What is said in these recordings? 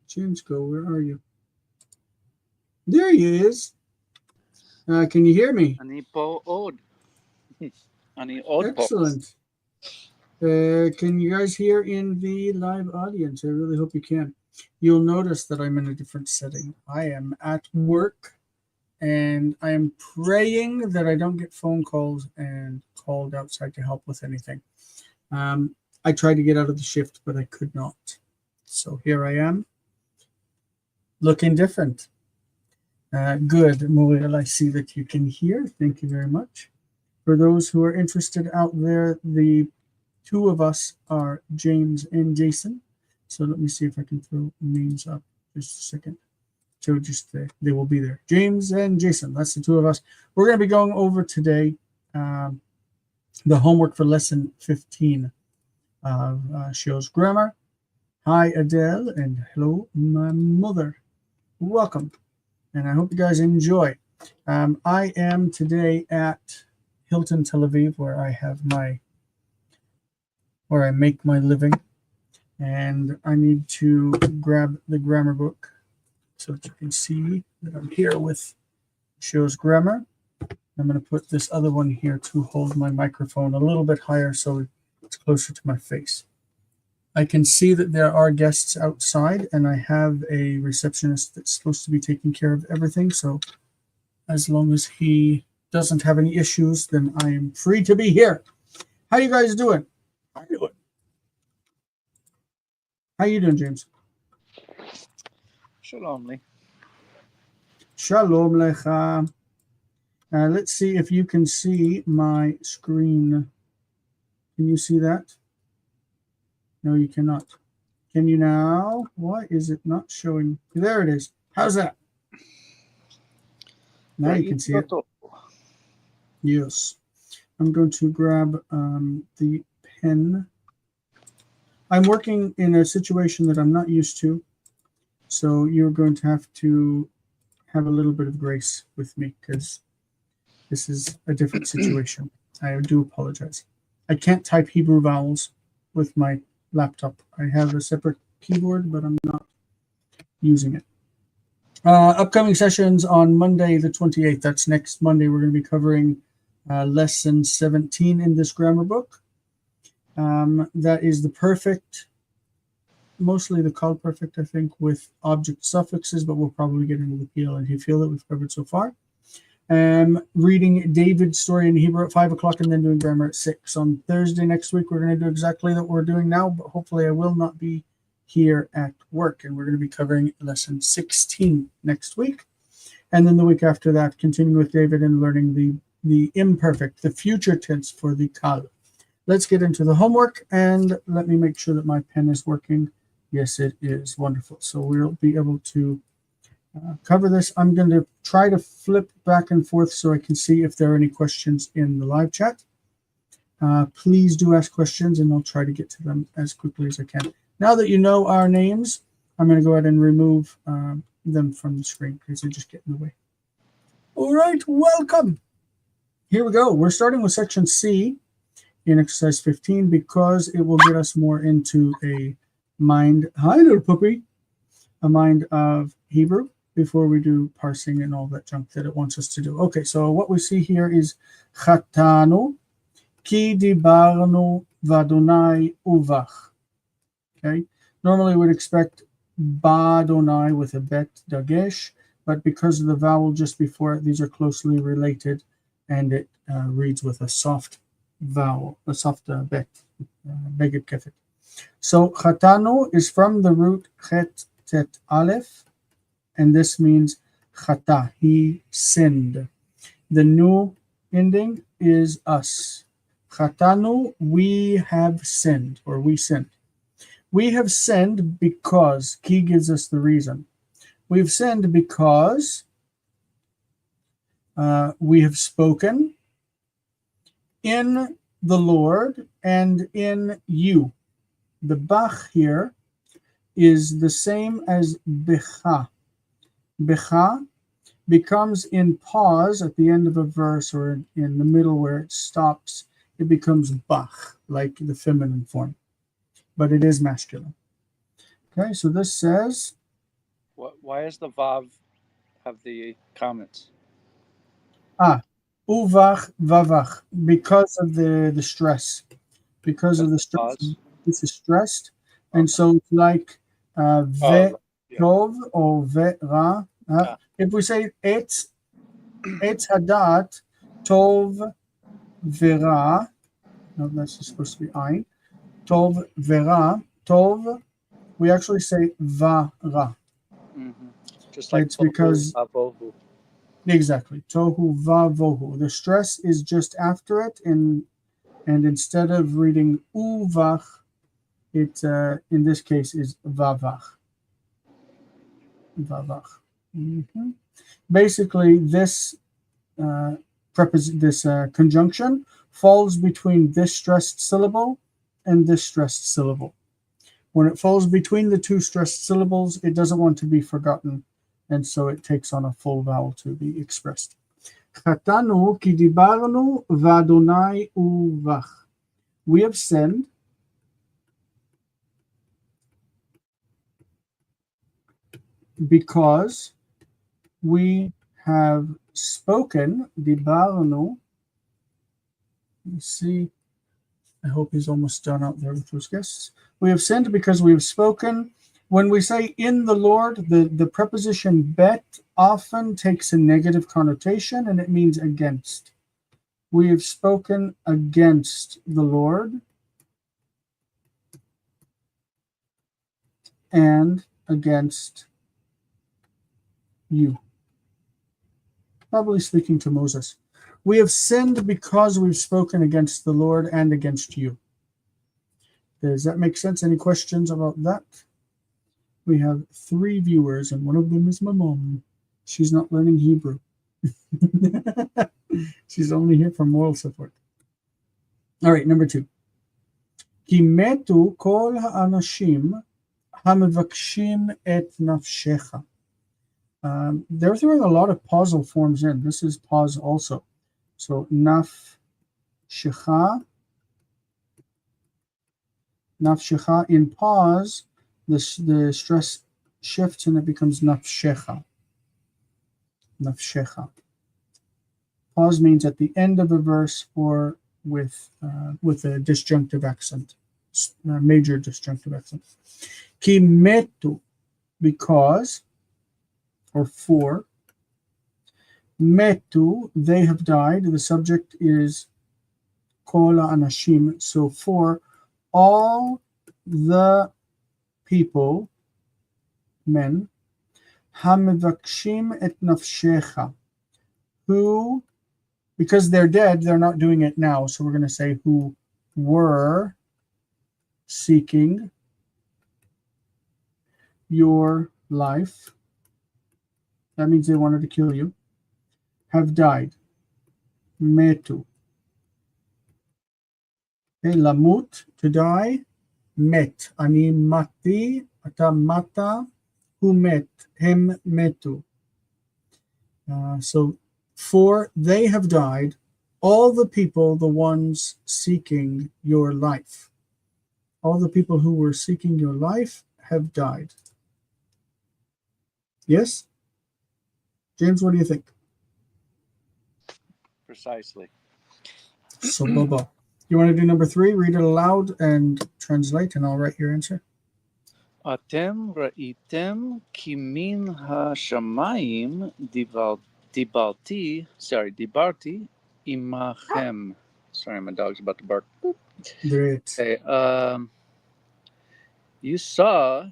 James, go. Where are you? There he is. Can you hear me? Ani po odd. Ani odd box. Excellent. Can you guys hear in the live audience? I really hope you can. You'll notice that I'm in a different setting. I am at work, and I am praying that I don't get phone calls and called outside to help with anything. I tried to get out of the shift, but I could not. So here I am, looking different. Good, Muriel, I see that you can hear. Thank you very much. For those who are interested out there, the two of us are James and Jason. So let me see if I can throw names up just a second. So just they will be there. James and Jason, that's the two of us. We're going to be going over today the homework for lesson 15 of Seow's grammar. Hi, Adele, and hello, my mother. Welcome, and I hope you guys enjoy. I am today at Hilton, Tel Aviv, where I make my living, and I need to grab the grammar book so that you can see that I'm here with Seow's grammar. I'm going to put this other one here to hold my microphone a little bit higher so it's closer to my face. I can see that there are guests outside, and I have a receptionist that's supposed to be taking care of everything. So as long as he doesn't have any issues, then I am free to be here. How you guys doing? How you doing? How you doing, James? Shalom li. Shalom lecha. Let's see if you can see my screen. Can you see that? No, you cannot. Can you now? Why is it not showing? There it is. How's that? Now you can see it. Yes. I'm going to grab the pen. I'm working in a situation that I'm not used to, so you're going to have a little bit of grace with me because this is a different situation. I do apologize. I can't type Hebrew vowels with my laptop. I have a separate keyboard, but I'm not using it. Upcoming sessions on Monday the 28th. That's next Monday. We're going to be covering lesson 17 in this grammar book. That is the perfect, mostly the call perfect, I think, with object suffixes, but we'll probably get into the feel and feel that we've covered so far. Reading David's story in Hebrew at 5 o'clock and then doing grammar at 6. On Thursday next week, we're going to do exactly what we're doing now, but hopefully I will not be here at work, and we're going to be covering lesson 16 next week. And then the week after that, continuing with David and learning the imperfect, the future tense for the kal. Let's get into the homework, and let me make sure that my pen is working. Yes, it is. Wonderful. So we'll be able to cover this. I'm going to try to flip back and forth so I can see if there are any questions in the live chat. Please do ask questions, and I'll try to get to them as quickly as I can. Now that you know our names, I'm going to go ahead and remove them from the screen because they just get in the way. All right, welcome. Here we go. We're starting with section C in exercise 15 because it will get us more into a mind, hi little puppy, a mind of Hebrew before we do parsing and all that junk that it wants us to do. Okay, so what we see here is chatanu, ki dibarnu vadonai uvach. Okay, normally we'd expect badonai with a bet dagesh, but because of the vowel just before it, these are closely related, and it reads with a soft vowel, a soft bet, beged kefet. So chatanu is from the root chet tet aleph, and this means chata, he sinned. The nu ending is us. Chatanu, we have sinned, or we sinned. We have sinned because, ki gives us the reason. We've sinned because we have spoken in the Lord and in you. The bach here is the same as becha. Becha becomes in pause at the end of a verse or in the middle where it stops. It becomes bach, like the feminine form, but it is masculine. Okay, so this says Why does the Vav have the comments? Uvach vavach, because of the stress. Because of the stress, Pause. this is stressed. And Okay. so it's like ve Oh, yeah. tov or ve ra. Yeah. If we say etz hadat, tov vera, no, that's supposed to be ein. Tov vera, tov, we actually say va ra. Mm-hmm. Just like It's because, Avohu. exactly, tohu va vohu. The stress is just after it, and instead of reading uvach, it in this case is vavach. Vavach. Mm-hmm. Basically, this conjunction falls between this stressed syllable and this stressed syllable. When it falls between the two stressed syllables, it doesn't want to be forgotten, and so it takes on a full vowel to be expressed. Chatanu ki dibarnu v'Adonai uvach. We have sinned because we have spoken. Dibarnu. Let me see. I hope he's almost done out there with those guests. We have sinned because we have spoken. When we say in the Lord, the preposition bet often takes a negative connotation and it means against. We have spoken against the Lord and against you. Probably speaking to Moses. We have sinned because we've spoken against the Lord and against you. Does that make sense? Any questions about that? We have 3 viewers, and one of them is my mom. She's not learning Hebrew. She's only here for moral support. All right, number 2. כי מתו כל האנשים המבקשים את נפשך. They're throwing a lot of pausal forms in. This is pause also. So nafshecha in pause, the stress shifts and it becomes nafshecha. Nafshecha. Pause means at the end of a verse or with a disjunctive accent, major disjunctive accent. Ki metu, because, or for. Metu, they have died. The subject is kol anashim. So for all the people, men, hamevakshim et nafshecha, who, because they're dead, they're not doing it now. So we're going to say who were seeking your life. That means they wanted to kill you. Have died. Metu. Okay, lamut, to die. Met. Ani mati, ata mata, hu met. Hem metu. So for they have died, all the people, the ones seeking your life. All the people who were seeking your life have died. Yes? James, what do you think? Precisely. So, Bobo, you want to do number 3? Read it aloud and translate, and I'll write your answer. Atem ra'item ki min hashamayim dibarti imachem. Sorry, my dog's about to bark. Great. Okay, you saw.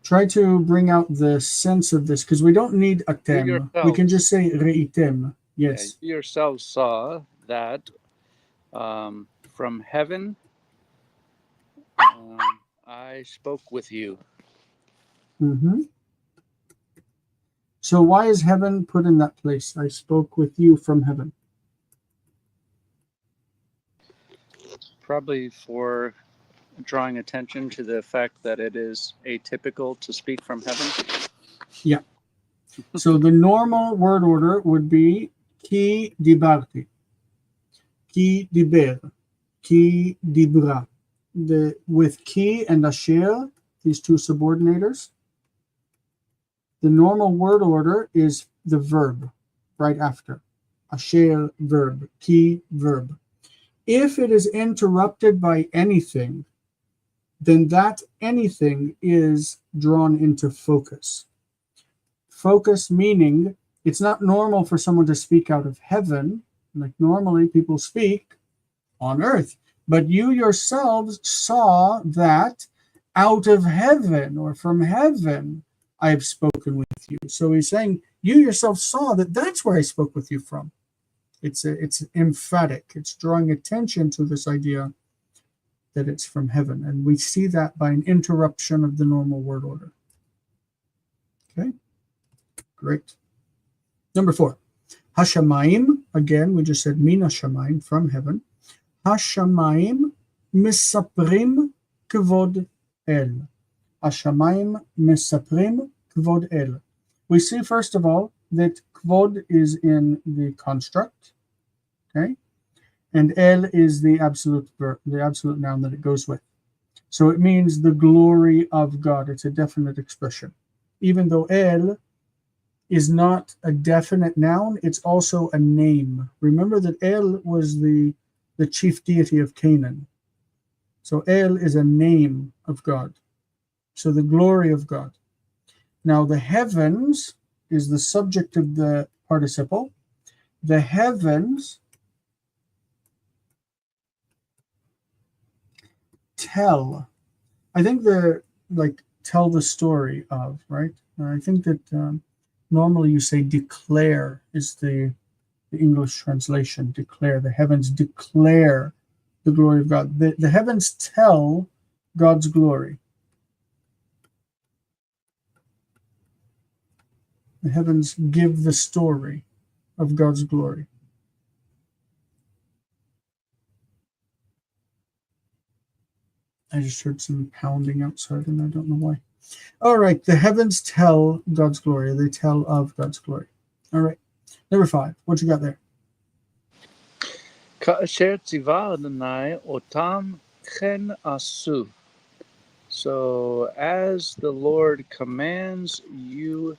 Try to bring out the sense of this, because we don't need atem. We can just say reitem. Yes. You yourselves saw that from heaven I spoke with you. Mm-hmm. So why is heaven put in that place? I spoke with you from heaven. Probably for drawing attention to the fact that it is atypical to speak from heaven. Yeah. So the normal word order would be ki dibarti, ki diber, ki dibra. With ki and asher, these two subordinators, The normal word order is the verb right after. Asher, verb. Ki, verb. If it is interrupted by anything, then that anything is drawn into focus. Focus meaning it's not normal for someone to speak out of heaven. Like normally people speak on earth. But you yourselves saw that out of heaven or from heaven I have spoken with you. So he's saying you yourself saw that that's where I spoke with you from. It's emphatic. It's drawing attention to this idea that it's from heaven. And we see that by an interruption of the normal word order. Okay, great. Number 4. Hashamayim, again, we just said min hashamayim, from heaven. Hashamayim misaprim kavod el. Hashamayim misaprim kavod el. We see, first of all, that kvod is in the construct, okay? And el is the absolute noun that it goes with. So it means the glory of God. It's a definite expression. Even though el is not a definite noun, it's also a name. Remember that El was the chief deity of Canaan. So El is a name of God. So the glory of God. Now the heavens is the subject of the participle. The heavens tell. I think they're like tell the story of, right? I think that normally you say declare is the English translation. Declare. The heavens declare the glory of God. The heavens tell God's glory. The heavens give the story of God's glory. I just heard some pounding outside and I don't know why. All right, the heavens tell God's glory. They tell of God's glory. All right, number 5. What you got there? Ka'asher tziva Adonai otam chen asu. So as the Lord commands you,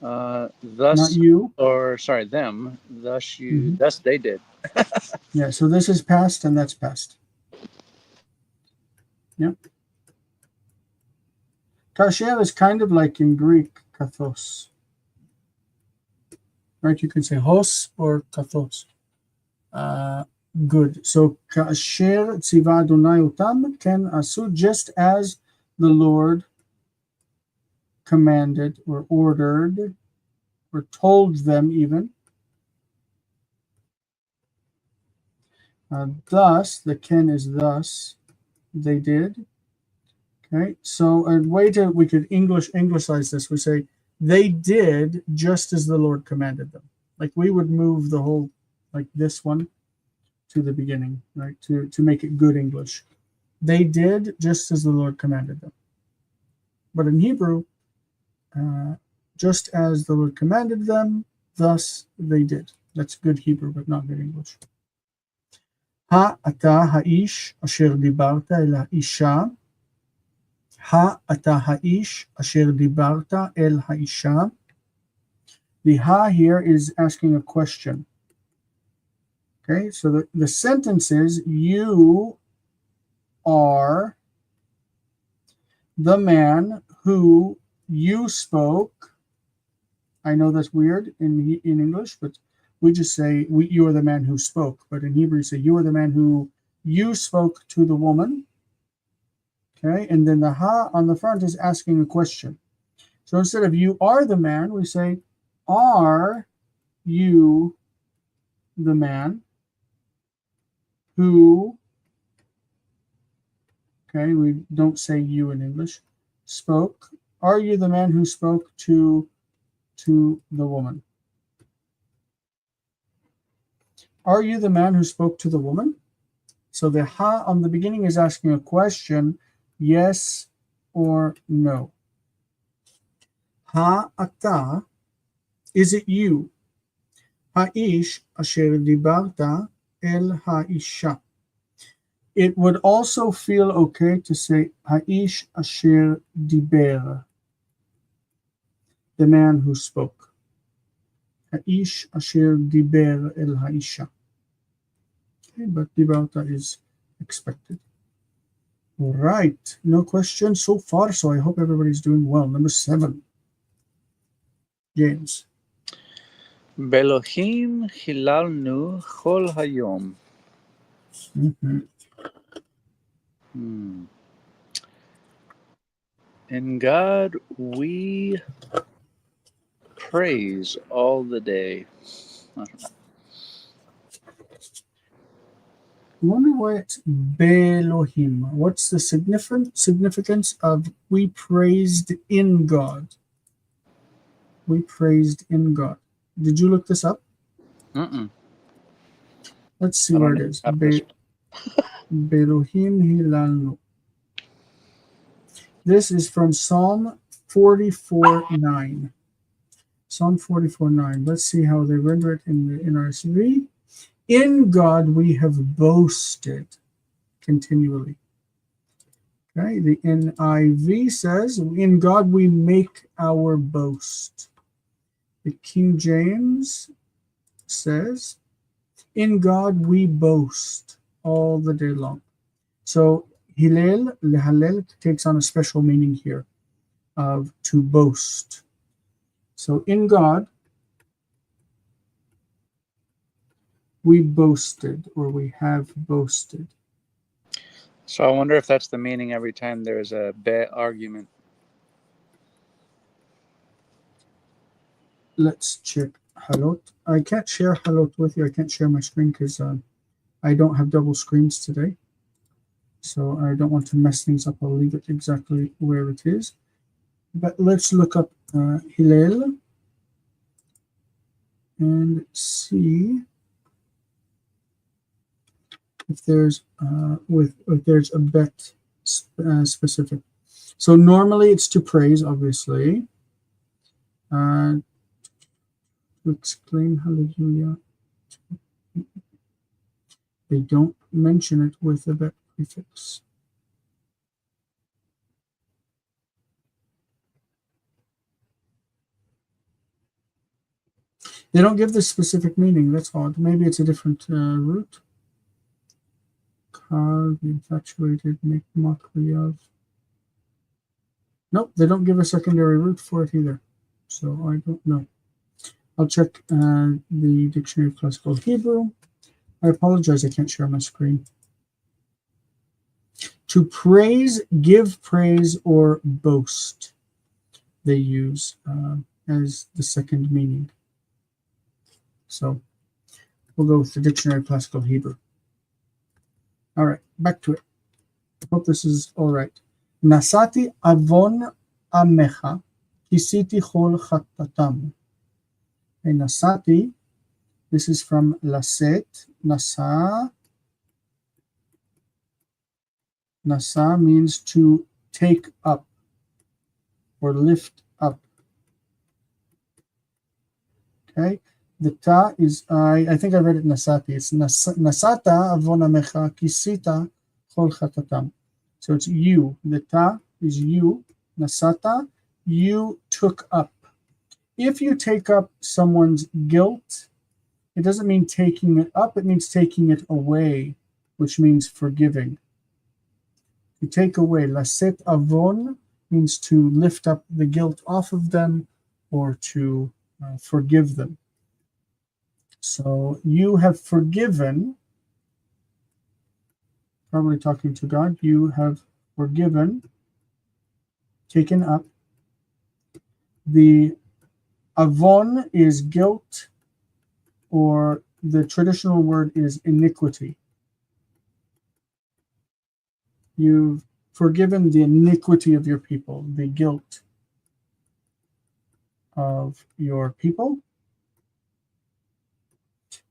thus Not you. Or sorry, them. Thus they did. Yeah. So this is past and that's past. Yep. Kasher is kind of like in Greek, kathos. Right? You can say hos or kathos. Good. So, kasher tziva Adonai otam ken asu, just as the Lord commanded or ordered or told them even. Thus, the ken is thus, they did. Okay, so a way we could Englishise this, we say, they did just as the Lord commanded them. Like we would move the whole, like this one, to the beginning, right, to make it good English. They did just as the Lord commanded them. But in Hebrew, just as the Lord commanded them, thus they did. That's good Hebrew, but not good English. Ha-ata ha-ish asher dibarta el ha-isha. Ha-ata ha-ish asher dibarta el ha-isha. The ha here is asking a question. Okay, so the sentence is, you are the man who you spoke. I know that's weird in English, but we just say, you are the man who spoke. But in Hebrew, you say, you are the man who you spoke to the woman. Okay, and then the ha on the front is asking a question. So instead of you are the man, we say, are you the man who, okay, we don't say you in English, spoke. Are you the man who spoke to the woman? Are you the man who spoke to the woman? So the ha on the beginning is asking a question, yes or no. Ha ata, is it you? Ha-ish asher dibarta el ha-isha. It would also feel okay to say ha-ish asher diber. the man who spoke. Ha'ish asher diber el ha'isha. Okay, but dibarta is expected. All right, no questions so far, so I hope everybody's doing well. Number 7, James. באלוהים חיללנו כל היום. Mm-hmm. In God we praise all the day. I wonder why it's Belohim. What's the significance of we praised in God? We praised in God. Did you look this up? Mm-mm. Let's see where it is. Belohim Hilalnu. This is from Psalm 44:9. Psalm 44:9. Let's see how they render it in the NRSV. In God we have boasted continually. Okay, the NIV says, in God we make our boast. The King James says, in God we boast all the day long. So Hillel, lehalel, takes on a special meaning here of to boast. So in God we boasted, or we have boasted. So I wonder if that's the meaning every time there's a be argument. Let's check Halot. I can't share Halot with you. I can't share my screen because I don't have double screens today. So I don't want to mess things up. I'll leave it exactly where it is. But let's look up Hillel and see if there's if there's a bet specific. So normally it's to praise, obviously. To exclaim hallelujah. They don't mention it with a bet prefix. They don't give the specific meaning. That's odd. Maybe it's a different root. Car, the infatuated, make mockery of. Nope, they don't give a secondary root for it either. So I don't know. I'll check the Dictionary of Classical Hebrew. I apologize, I can't share my screen. To praise, give praise, or boast, they use as the second meaning. So we'll go with the Dictionary of Classical Hebrew. All right, back to it. I hope this is all right. Nasati avon amecha, kisiti chol chatatam. Okay, nasati, this is from laset. Nasa. Nasa means to take up or lift up. Okay, the ta is I think I read it nasati. It's nasata avon amecha kisita chol chatatam. So it's you. The ta is you. Nasata, you took up. If you take up someone's guilt, it doesn't mean taking it up. It means taking it away, which means forgiving. To take away, laset avon means to lift up the guilt off of them or to forgive them. So you have forgiven, probably talking to God, you have forgiven, taken up. The avon is guilt, or the traditional word is iniquity. You've forgiven the iniquity of your people, the guilt of your people.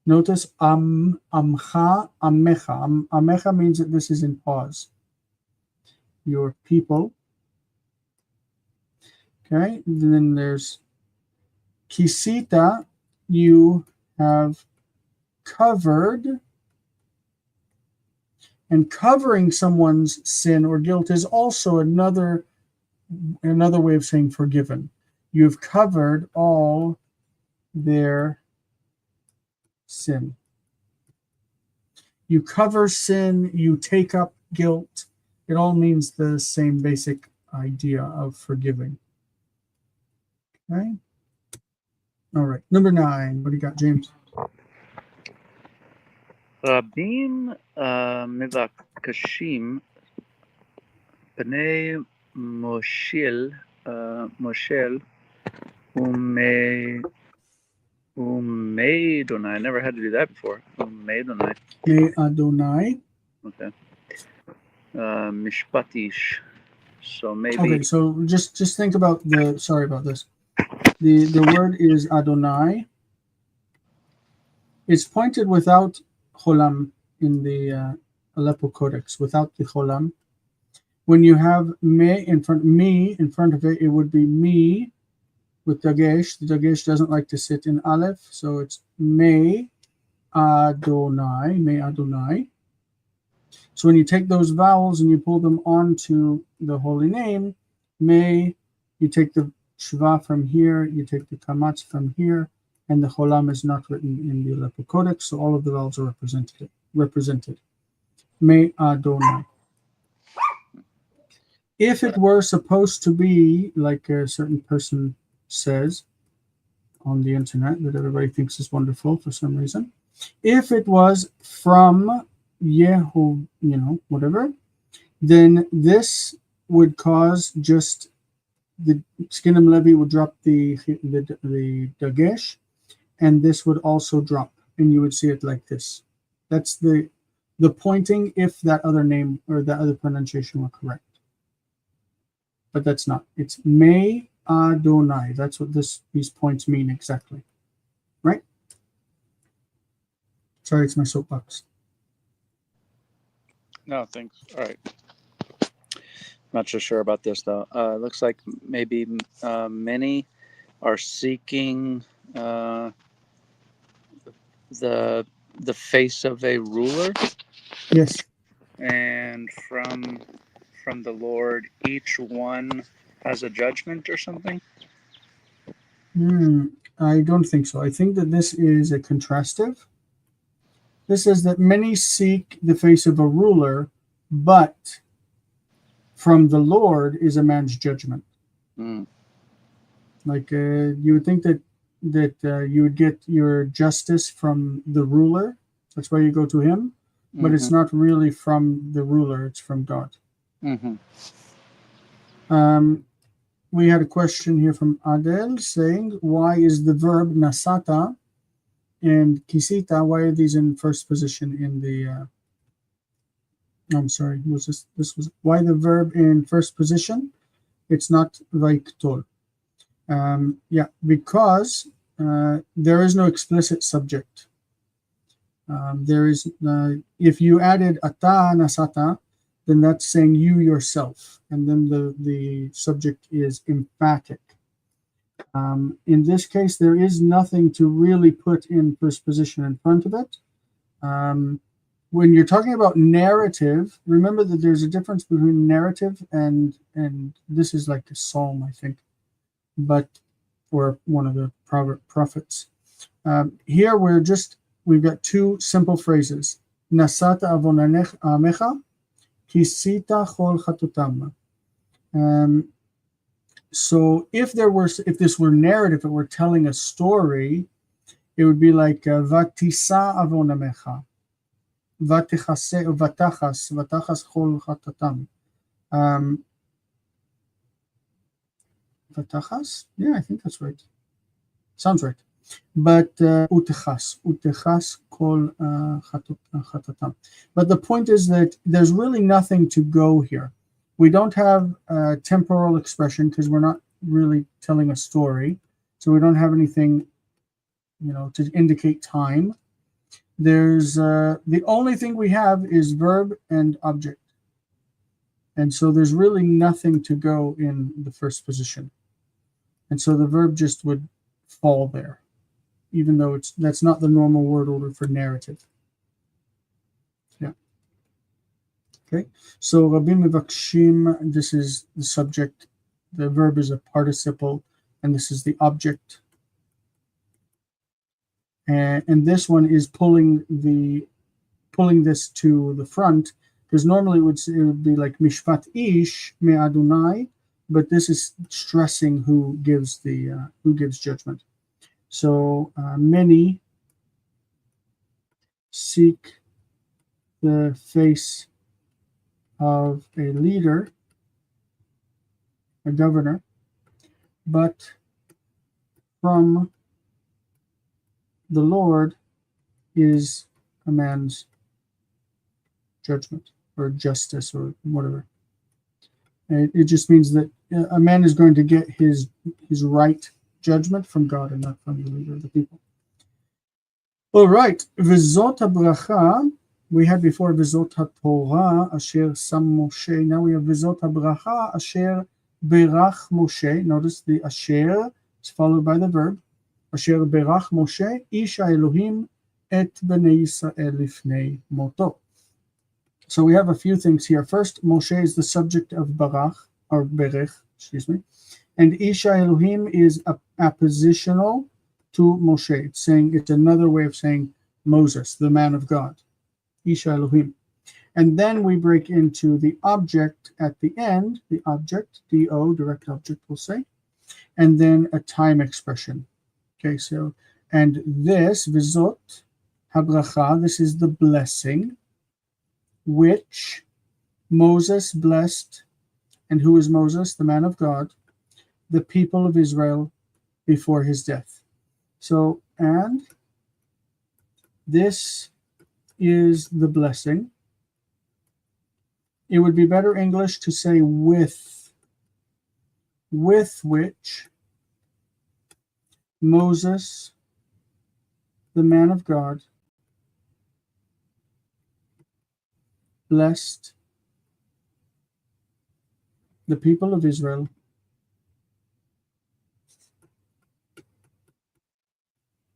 Notice amcha, amecha. Amecha means that this is in pause. Your people. Okay, and then there's kisita, you have covered. And covering someone's sin or guilt is also another way of saying forgiven. you've covered all their sin. You cover sin, you take up guilt. It all means the same basic idea of forgiving. Okay? All right. Number 9. What do you got, James? רבים מבקשים בני מושל ומי Adonai. I never had to do that before. Umei Adonai. May Adonai. Okay. Mishpatish. So maybe. Okay, so just think about the. Sorry about this. The word is Adonai. It's pointed without cholam in the Aleppo Codex, without the cholam. When you have me in front of it, it would be me with dagesh. The dagesh doesn't like to sit in aleph, so it's me Adonai, me Adonai. So when you take those vowels and you pull them onto the holy name, me, you take the shva from here, you take the kamatz from here, and the cholam is not written in the Aleppo Codex, so all of the vowels are represented. Me Adonai. If it were supposed to be like a certain person says on the internet that everybody thinks is wonderful for some reason, if it was from Yehu, whatever, then this would cause just the Skinim Levi would drop the dagesh, and this would also drop, and you would see it like this. That's the pointing if that other name or that other pronunciation were correct. But that's not. It's Me Adonai. That's what these points mean exactly. Right? Sorry, it's my soapbox. No, thanks. All right. Not so sure about this though. It looks like maybe many are seeking the face of a ruler. Yes. And from the Lord, each one has a judgment or something. I don't think so. I think that this is a contrastive. This says that many seek the face of a ruler, but from the Lord is a man's judgment. Like you would think that you would get your justice from the ruler. That's why you go to him, but it's not really from the ruler. It's from God. We had a question here from Adel saying, why is the verb nasata and kisita, why are these in first position in the I'm sorry, this was why the verb in first position? It's not vaiktol. Because there is no explicit subject. There is if you added ata nasata, then that's saying you yourself, and then the subject is emphatic. In this case, there is nothing to really put in first position in front of it. When you're talking about narrative, remember that there's a difference between narrative and this is like a psalm, I think, or one of the prophets. Here we've got two simple phrases: Nasata avonanech amecha, kisita chol chatutam. So if this were narrative, if it were telling a story, it would be like vatisa avonamecha, vatachas chol chatatam. Vatachas? Yeah, I think that's right. Sounds right. But utechas kol chatatam. But the point is that there's really nothing to go here. We don't have a temporal expression because we're not really telling a story. So we don't have anything, to indicate time. There's the only thing we have is verb and object. And so there's really nothing to go in the first position. And so the verb just would fall there, even though that's not the normal word order for narrative. Yeah. Okay. So Rabim Mevakshim, this is the subject. The verb is a participle. and this is the object. And this one is pulling this to the front, because normally it would be like Mishpat Ish Me Adonai, but this is stressing who gives judgment. So many seek the face of a leader, a governor, but from the Lord is a man's judgment or justice or whatever. And it just means that a man is going to get his right judgment from God and not from the leader of the people. All right. V'zot habracha. We had before V'zot haTorah asher sam Moshe. Now we have V'zot habracha asher berach Moshe. Notice the asher is followed by the verb. Asher berach Moshe ish Elohim et bnei Yisrael lifnei moto. So we have a few things here. First, Moshe is the subject of barach, or berech, excuse me. And Isha Elohim is appositional to Moshe. It's another way of saying Moses, the man of God. Isha Elohim. And then we break into the object at the end, the object, D-O, direct object, we'll say. And then a time expression. Okay, so, and this, Vizot Habracha, this is the blessing which Moses blessed. And who is Moses? The man of God, the people of Israel before his death. So, and this is the blessing. It would be better English to say with which Moses, the man of God, blessed the people of Israel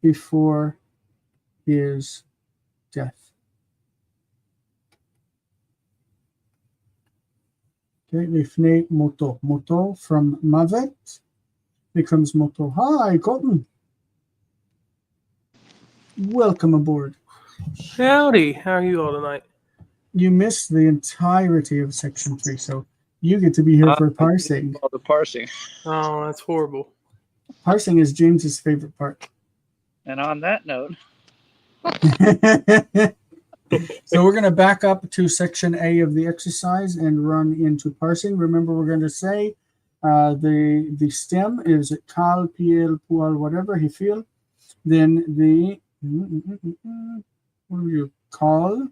before his death. Okay, lifnei moto. Moto from mavet becomes moto. Hi, Colton. Welcome aboard. Howdy. How are you all tonight? You missed the entirety of section 3, so you get to be here for parsing. All the parsing. Oh, that's horrible. Parsing is James's favorite part. And on that note, so we're going to back up to section A of the exercise and run into parsing. Remember, we're going to say the stem is kal, piel, pual, whatever, hifil. Then the, what do you call?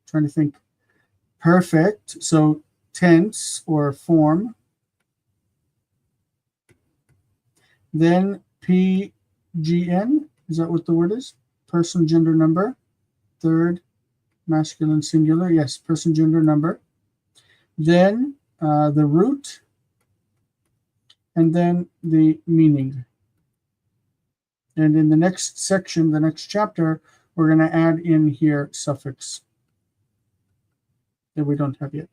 Trying to think. Perfect. So tense or form. Then PGN, is that what the word is? Person, gender, number. Third, masculine, singular. Yes, person, gender, number. Then the root. And then the meaning. And in the next section, the next chapter, we're going to add in here suffix that we don't have yet.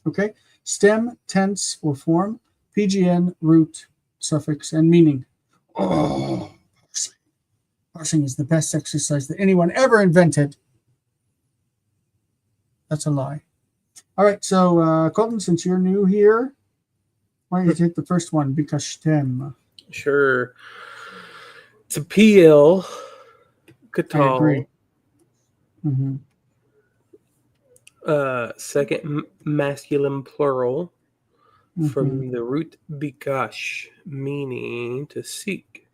Okay? Stem, tense, or form. PGN, root, suffix, and meaning. Oh, parsing is the best exercise that anyone ever invented. That's a lie. All right, so Colton, since you're new here, why don't you take the first one? Bikashtem. Sure. It's a PL. I agree. Katal. Second masculine plural from the root bikash, meaning to seek.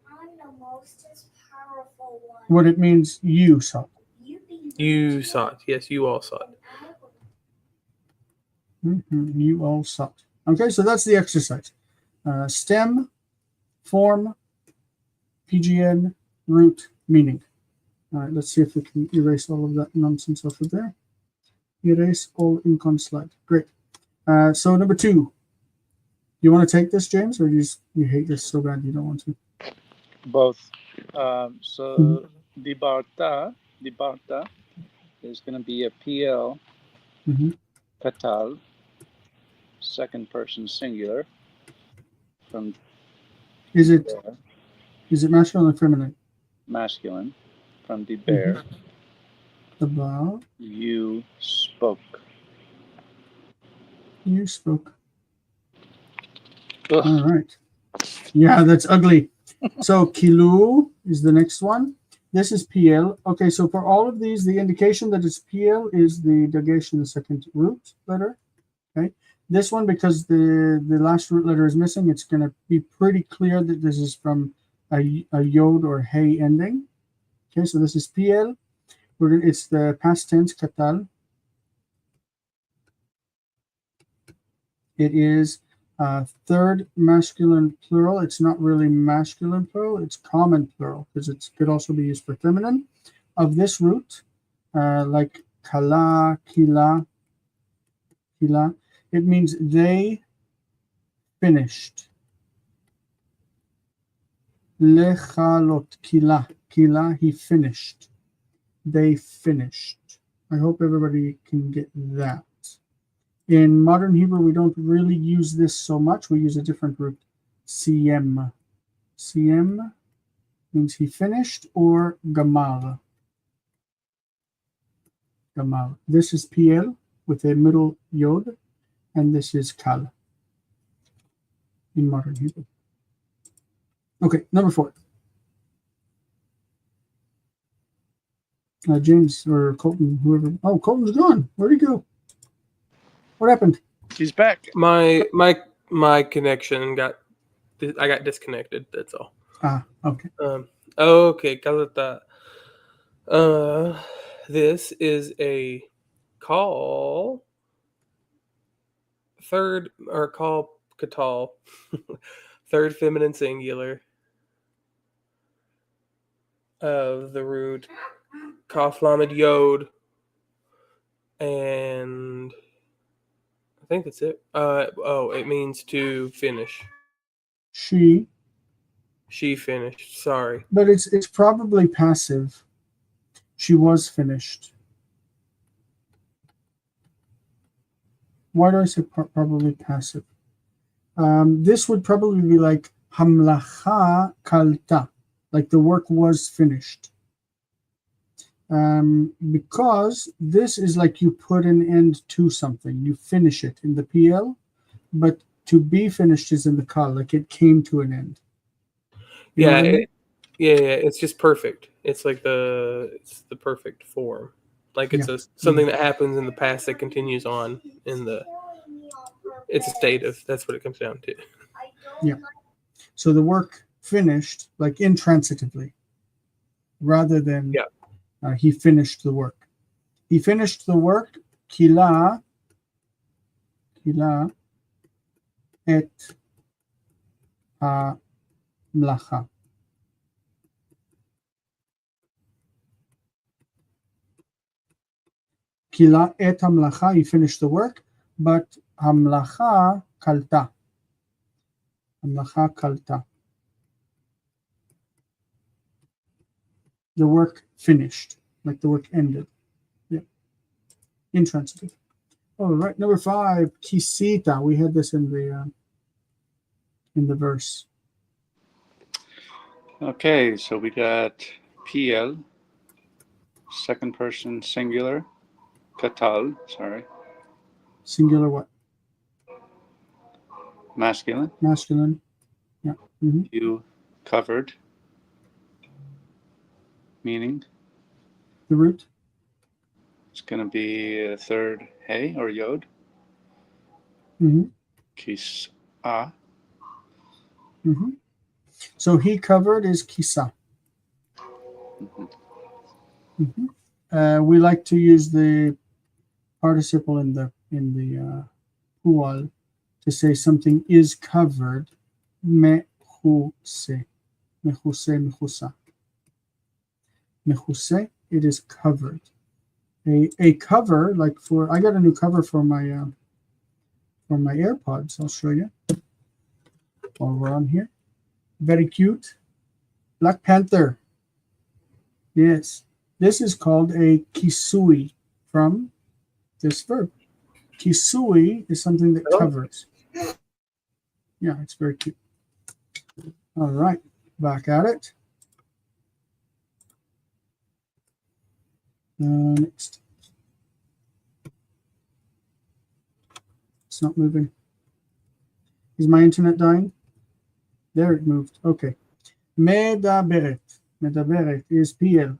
I'm the most powerful one. What it means, you sought. You sought. Yes, you all sought. You all sought. Okay, so that's the exercise. Stem, form, PGN, root, meaning. All right, let's see if we can erase all of that nonsense off of there. Erase all icon slide. Great. So number 2. You want to take this, James, or you hate this so bad you don't want to? both. So dibarta is going to be a PL, katal, second person singular. from Is it bear, masculine or feminine? masculine, from the bear, About you spoke. you spoke. Ugh. All right. Yeah, that's ugly. So Kilu is the next one. This is PL. Okay, so for all of these, the indication that it's PL is the dagation, the second root letter. Okay. This one, because the last root letter is missing, it's going to be pretty clear that this is from a yod or hey ending. Okay, so this is PL. It's the past tense, katal. It is third masculine plural. It's not really masculine plural. It's common plural because it could also be used for feminine. Of this root, like kala, kila, kila, it means they finished. Lechalot, kila, kila, he finished. They finished. I hope everybody can get that. In modern Hebrew, we don't really use this so much. We use a different root, siem. Siem means he finished, or gamal. Gamal. This is PL with a middle yod, and this is kal in modern Hebrew. Okay, number 4. James or Colton, whoever. Oh, Colton's gone. Where'd he go? What happened? He's back. My connection I got disconnected. That's all. Okay. Okay, Kalata. This is a call. Third or call katal. Third feminine singular of the root kaf lamed yod, and I think that's it. It means to finish. She finished. Sorry. But it's probably passive. She was finished. Why do I say probably passive? This would probably be like hamlacha kalta, like the work was finished. Because this is like you put an end to something. You finish it in the PL, but to be finished is in the kal, like it came to an end. You know what I mean? Yeah, it's just perfect. It's like the perfect form. Like it's something that happens in the past that continues on in the. It's a state of. That's what it comes down to. Yeah. So the work finished, like intransitively, rather than he finished the work. He finished the work. Kila et ha-mlacha. Kila et hamlacha, he finished the work, but hamlacha kalta. Hamlacha kalta. The work finished, like the work ended. Yeah. Intransitive. All right, number 5, kisita. We had this in the verse. Okay, so we got PL, second person singular, katal, sorry. Singular what? Masculine. Masculine. Yeah. Mm-hmm. You covered, meaning? The root? It's going to be a third hey or yod. Mm-hmm. Kis Mm-hmm. So he covered is kisa. Mm-hmm. We like to use the participle in the pual to say something is covered. Mechuse. Mechusa. Mechuse, it is covered. A cover, like I got a new cover for my AirPods. I'll show you while we're on here. Very cute. Black Panther. Yes. This is called a kisui from this verb. Kisui is something that covers. Yeah, it's very cute. All right, back at it. Next. It's not moving. Is my internet dying? There it moved. Okay. Medaberet. Medaberet is PL.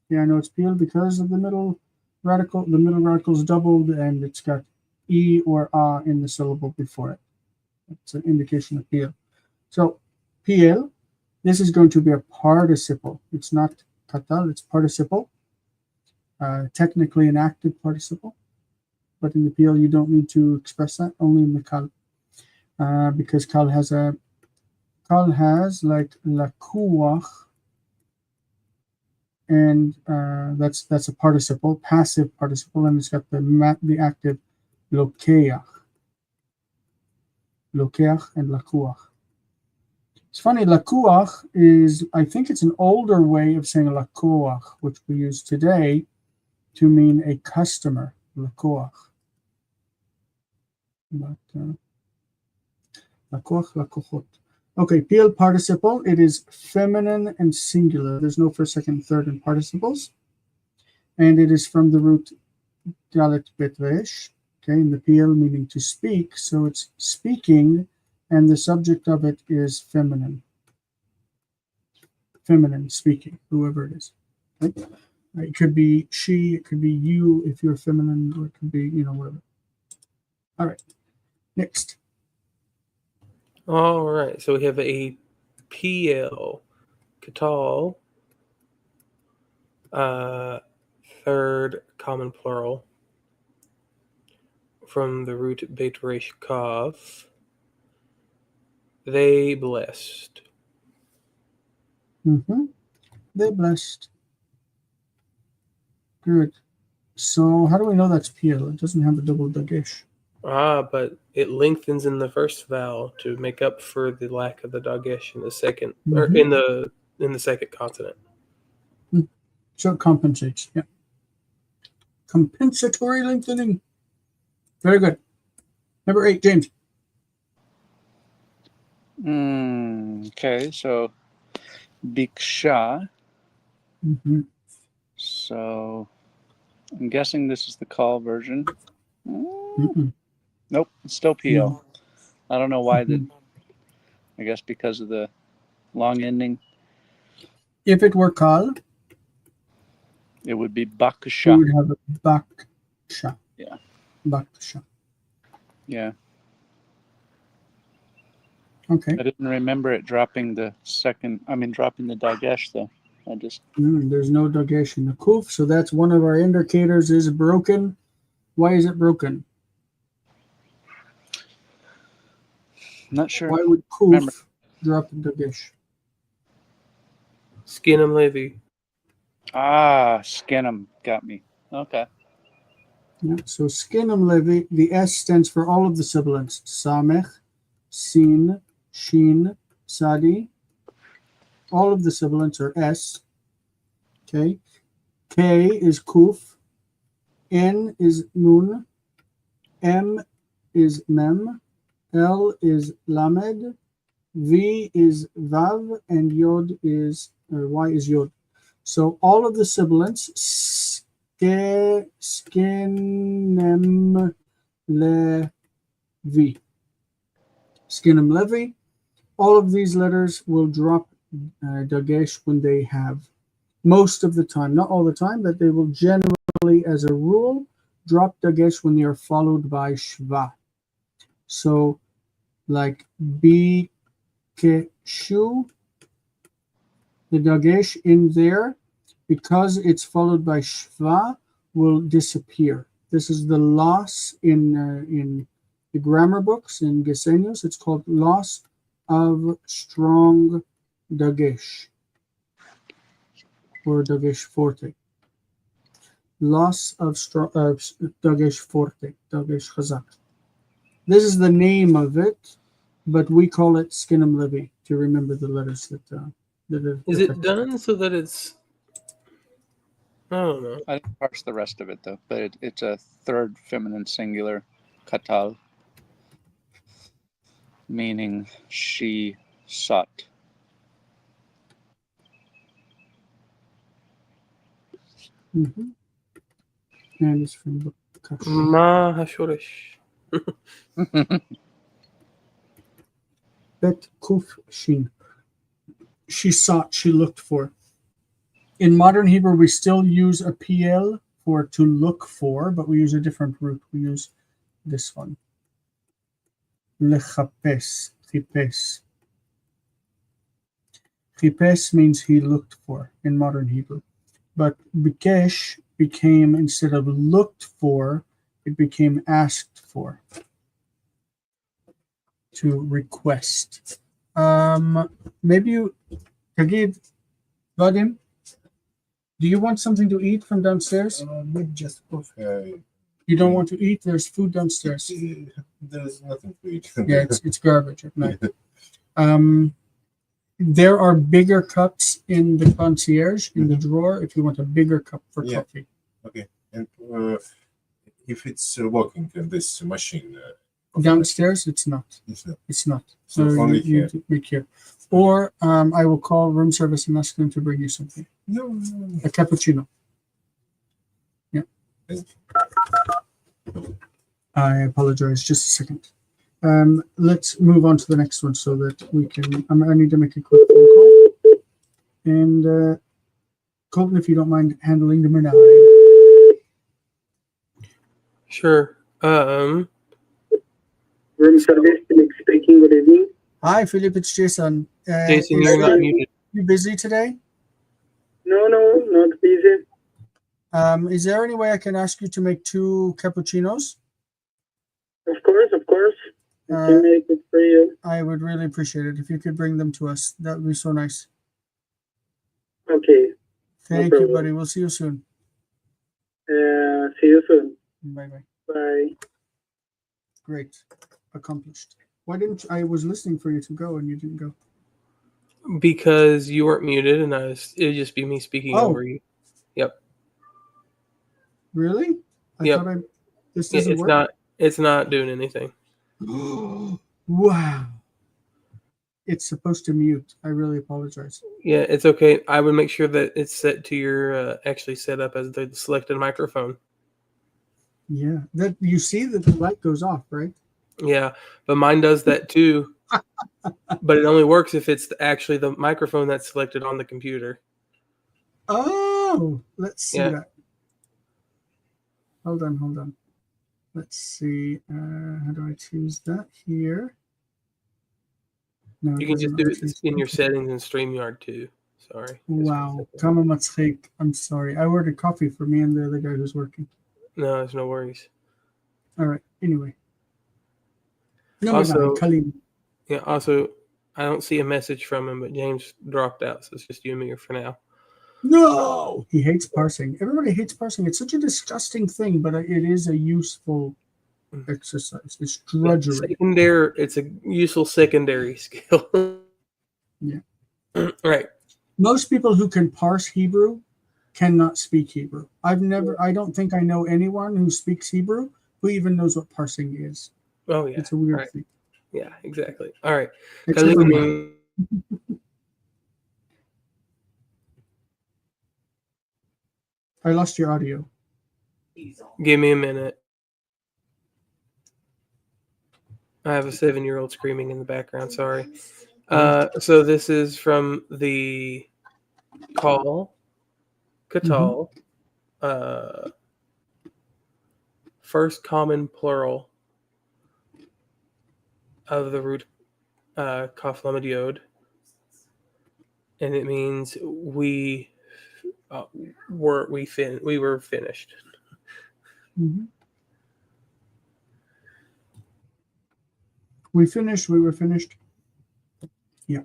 Yeah, I know it's PL because of the middle radical. The middle radical is doubled and it's got E or A in the syllable before it. It's an indication of PL. So PL, this is going to be a participle. It's not katal, it's participle. Technically an active participle. But in the PL, you don't need to express that, only in the kal. Because kal has like lakuach, and that's a participle, passive participle, and it's got the active lokeach and lakuach. It's funny, lakuach is, I think it's an older way of saying lakoach, which we use today to mean a customer, lakoach. But lakoach, lakochot. Okay, PL participle, it is feminine and singular. There's no first, second, third in participles. And it is from the root dalet bet resh, okay, in the PL meaning to speak. So it's speaking, and the subject of it is feminine. Feminine, speaking, whoever it is. Okay? It could be she, it could be you if you're feminine, or it could be, whatever. All right, next. All right, so we have a PL, katal, third common plural, from the root beit resh kav. They blessed. They blessed. Good. So how do we know that's PL? It doesn't have a double dagesh. But it lengthens in the first vowel to make up for the lack of the dagesh in the second, or in the second consonant. So it compensates. Yeah. Compensatory lengthening. Very good. Number 8, James. Okay, so biksha. So I'm guessing this is the call version. Nope, it's still PL. I don't know why that. I guess because of the long ending. If it were kal, It would be we baksha. would have a baksha. Yeah. Baksha. Yeah. Okay. I didn't remember it dropping the dagesh though. I just. There's no dagesh in the kuf, so that's one of our indicators is broken. Why is it broken? Not sure. Why would kuf drop the dagesh? Skinnem Levi. Skinnem got me. Okay. Yeah, so skinnem levi, the S stands for all of the sibilants. Samech, sin, shin, sadi. All of the sibilants are S. Okay. K is kuf. N is nun. M is mem. L is lamed. V is vav. And yod is, Y is yod. So all of the sibilants, skinem levi. Skinem levi. All of these letters will drop dagesh when they have, most of the time, not all the time, but they will generally, as a rule, drop dagesh when they are followed by shva. So, like bikeshu, the dagesh in there, because it's followed by shva, will disappear. This is the loss in the grammar books, in Gesenius. It's called loss of strong dagesh, or dagesh forte. Loss of strong dagesh forte, dagesh chazak. This is the name of it, but we call it skinem levi to remember the letters that Is it done so that it's? I don't know. I didn't parse the rest of it though, but it's a third feminine singular, katal, meaning she sought. Mm-hmm. And it's from Bakash. Ma hashorish. Bet kuf shin. She sought, she looked for. In modern Hebrew, we still use a PL for to look for, but we use a different root. We use this one. Lechapes, chipes. Chipes means he looked for in modern Hebrew. But bikesh became, instead of looked for, it became asked for. To request. Maybe you, Kagid, Vadim, do you want something to eat from downstairs? Maybe just coffee. You don't want to eat? There's food downstairs. There's nothing to eat. Yeah, it's garbage at night. There are bigger cups in the concierge, in the drawer, if you want a bigger cup for coffee. Okay. And if it's working in this machine, Downstairs, it's not. it's not. It's not. So only you here. to make here. Or I will call room service and ask them to bring you something. No. A cappuccino. Yeah. Thank I apologize. Just a second. Let's move on to the next one so that we can. I need to make a quick phone call. And Colton, if you don't mind handling the Menai. Sure. Room service, Philip speaking. Good evening. Hi, Philip. It's Jason. Jason, is you're not muted. you busy today? No, not busy. Is there any way I can ask you to make 2 cappuccinos? Of course. I Uh, can make it for you. I would really appreciate it if you could bring them to us. That would be so nice. Okay. Thank you, problem. buddy. We'll see you soon. See you soon. Bye bye. Bye. Great. Accomplished. Why didn't I was listening for you to go and you didn't go? Because you weren't muted, and it would just be me speaking Oh. over you. Yep. Really? I Yep. thought this Yeah, doesn't it's work. not. It's not doing anything. Wow. It's supposed to mute. I really apologize. Yeah, it's okay. I would make sure that it's set to your actually set up as the selected microphone. Yeah. That you see that the light goes off, right? Yeah, but mine does that too. But it only works if it's actually the microphone that's selected on the computer. Oh, let's see Yeah. that. Hold on. Let's see. How do I choose that here? No, You can just doesn't do let me it choose- in your settings in StreamYard too. Sorry. Wow. Kama matzchik. I'm sorry. I ordered coffee for me and the other guy who's working. No, there's no worries. All right. Anyway. No, Also- Kalim. Yeah. Also, I don't see a message from him, but James dropped out, so it's just you and me for now. No. He hates parsing. Everybody hates parsing. It's such a disgusting thing, but it is a useful exercise. It's drudgery. It's a useful secondary skill. Yeah. Right. Most people who can parse Hebrew cannot speak Hebrew. I don't think I know anyone who speaks Hebrew who even knows what parsing is. Oh yeah. It's a weird Right. thing. Yeah. Exactly. All right. Except for me. Kalim, I lost your audio. give me a minute. I have a 7-year-old screaming in the background. Sorry. So this is from the call, Katal, first common plural of the root Kaf Lamed Yod, and it means we were finished. Mhm. We were finished. Yeah.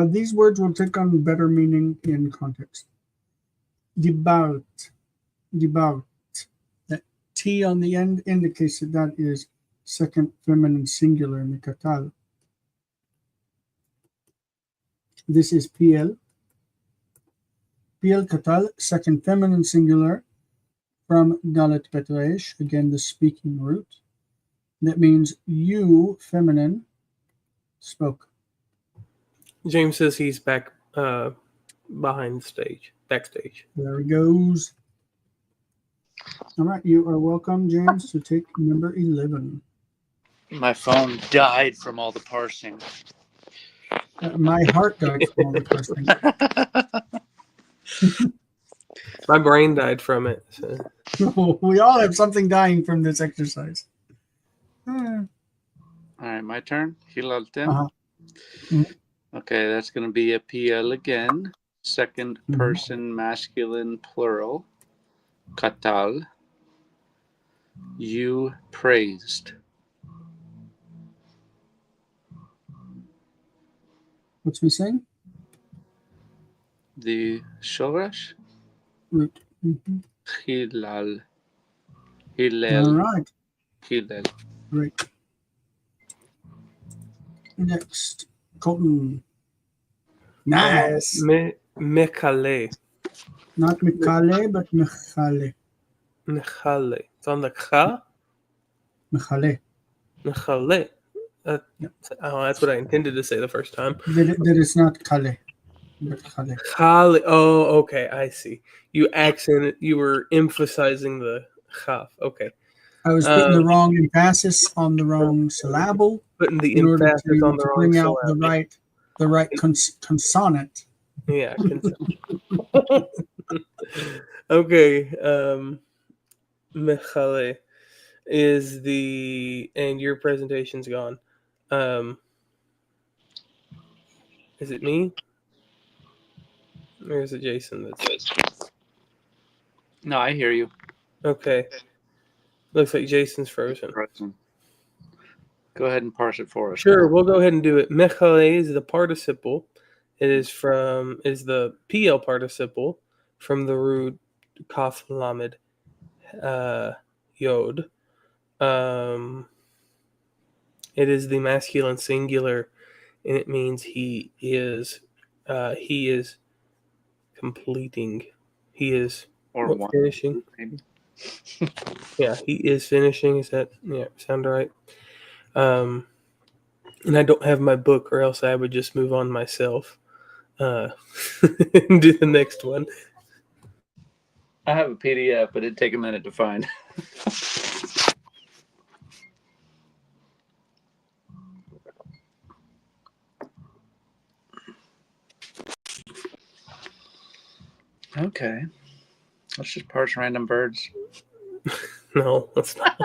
These words will take on better meaning in context. Dibalt. That T on the end indicates that is second feminine singular in the katal. This is PL. PL katal, second feminine singular from Dalet Betresh, again the speaking root. That means you, feminine, spoke. James says he's back behind the stage. backstage. There he goes. All right, you are welcome, James, to take number 11. My phone died from all the parsing. My heart died from all the parsing. My brain died from it. So. We all have something dying from this exercise. All right, my turn. Hilalten. Uh-huh. Mhm. Okay, that's going to be a PL again. Second person masculine plural. Katal. You praised. What's we saying? The shorash. Root. Mhm. Hilal. All Hillel. right. Hillel. Great. Next, Colton. Nice. Mechale. Not Michale, but Michale. Mechale. It's on the Kha. Michale. Mechale. Yep. Oh, that's what I intended to say the first time. That is not Kale, but Chale. Khali. Oh, okay. I see. You were emphasizing the Khaf. Okay. I was putting the wrong emphasis on the wrong syllable Putting the in order emphasis on the to wrong bring out syllable. the right consonant. Yeah. Okay. Mechale is and your presentation's gone. Is it me? Or is it Jason that's No, I hear you. okay? Looks like Jason's frozen. Go ahead and parse it for us. Sure, we'll go ahead and do it. Mechale is the participle. It is the PL participle from the root kaf lamed yod. It is the masculine singular, and it means he is completing. He is finishing. Maybe. Yeah, he is finishing. Is that sound right? And I don't have my book, or else I would just move on myself. And do the next one. I have a PDF, but it'd take a minute to find. Okay. Let's just parse random birds. No, let's not.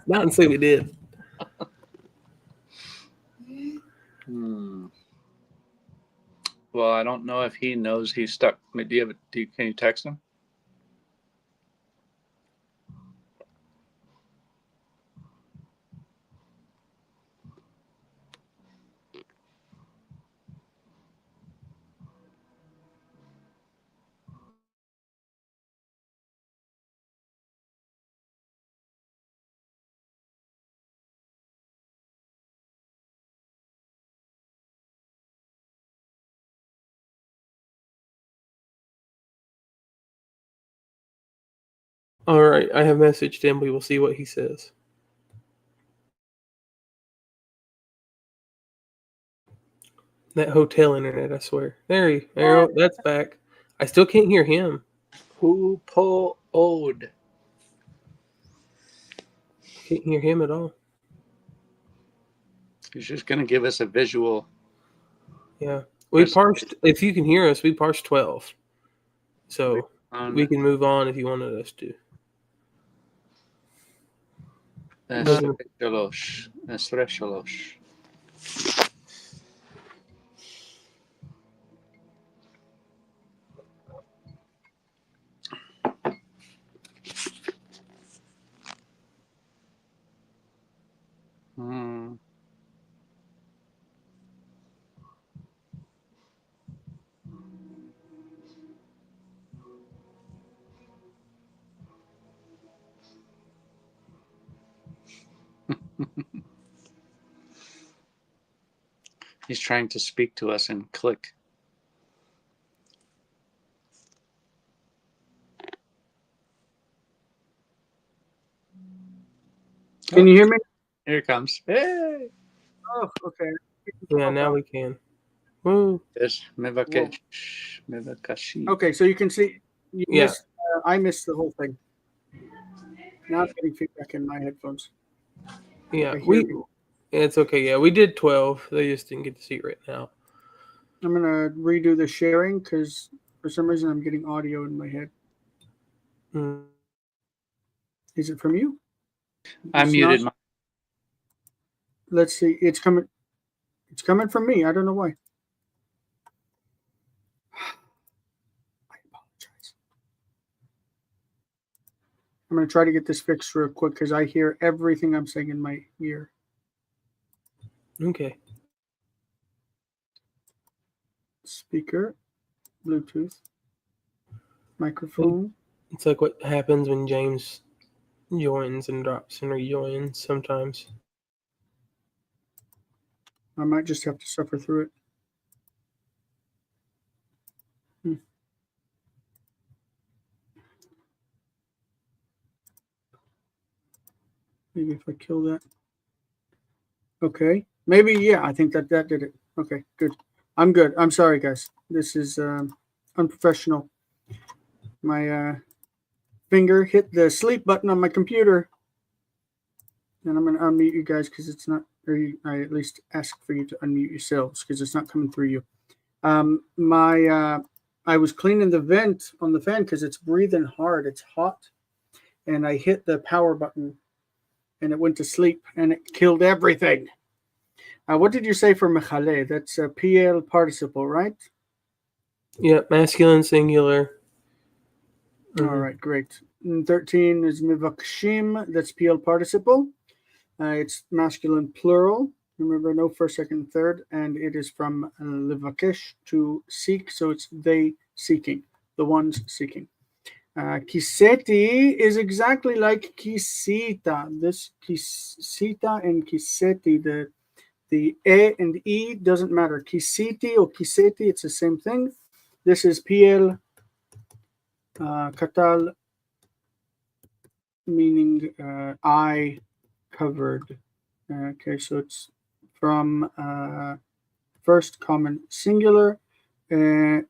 Not and say we did. Well, I don't know if he knows he's stuck. Can you text him? All right, I have messaged him. We will see what he says. That hotel internet, I swear. That's back. I still can't hear him. Who po ode? Can't hear him at all. He's just gonna give us a visual. Yeah, we parsed. If you can hear us, we parsed 12. So we can move on if you wanted us to. Esreshalosh. He's trying to speak to us and click. Can you hear me? Here it comes. Hey! Oh, okay. Yeah, now we can. Woo. This Mevakesh. Mevakashi. Okay, so you can see you Yeah. missed. I missed the whole thing. Now I'm getting feedback in my headphones. Yeah, I hear it's okay. Yeah, we did 12. They just didn't get to see it right now. I'm gonna redo the sharing because for some reason I'm getting audio in my head. Mm. Is it from you? I It's muted not? Let's see. It's coming. It's coming from me. I don't know why. I apologize. I'm gonna try to get this fixed real quick because I hear everything I'm saying in my ear. Okay. Speaker, Bluetooth, microphone. It's like what happens when James joins and drops and rejoins sometimes. I might just have to suffer through it. Maybe if I kill that. Okay. Maybe, yeah, I think that did it. Okay, good. I'm good. I'm sorry, guys. This is unprofessional. My finger hit the sleep button on my computer. And I'm going to unmute you guys because it's not, I at least ask for you to unmute yourselves because it's not coming through you. I was cleaning the vent on the fan because it's breathing hard. It's hot. And I hit the power button and it went to sleep and it killed everything. What did you say for mechale? That's a PL participle, right? Yeah, masculine singular. All right, great. 13 is mivakshim. That's PL participle. It's masculine plural. Remember, no first, second, third. And it is from levakesh, to seek. So it's they seeking, the ones seeking. Kiseti is exactly like kisita. This kisita and kiseti, the e and e doesn't matter. Kisiti or kiseti, it's the same thing. This is PL katal, meaning eye covered. Okay, so it's from first common singular, and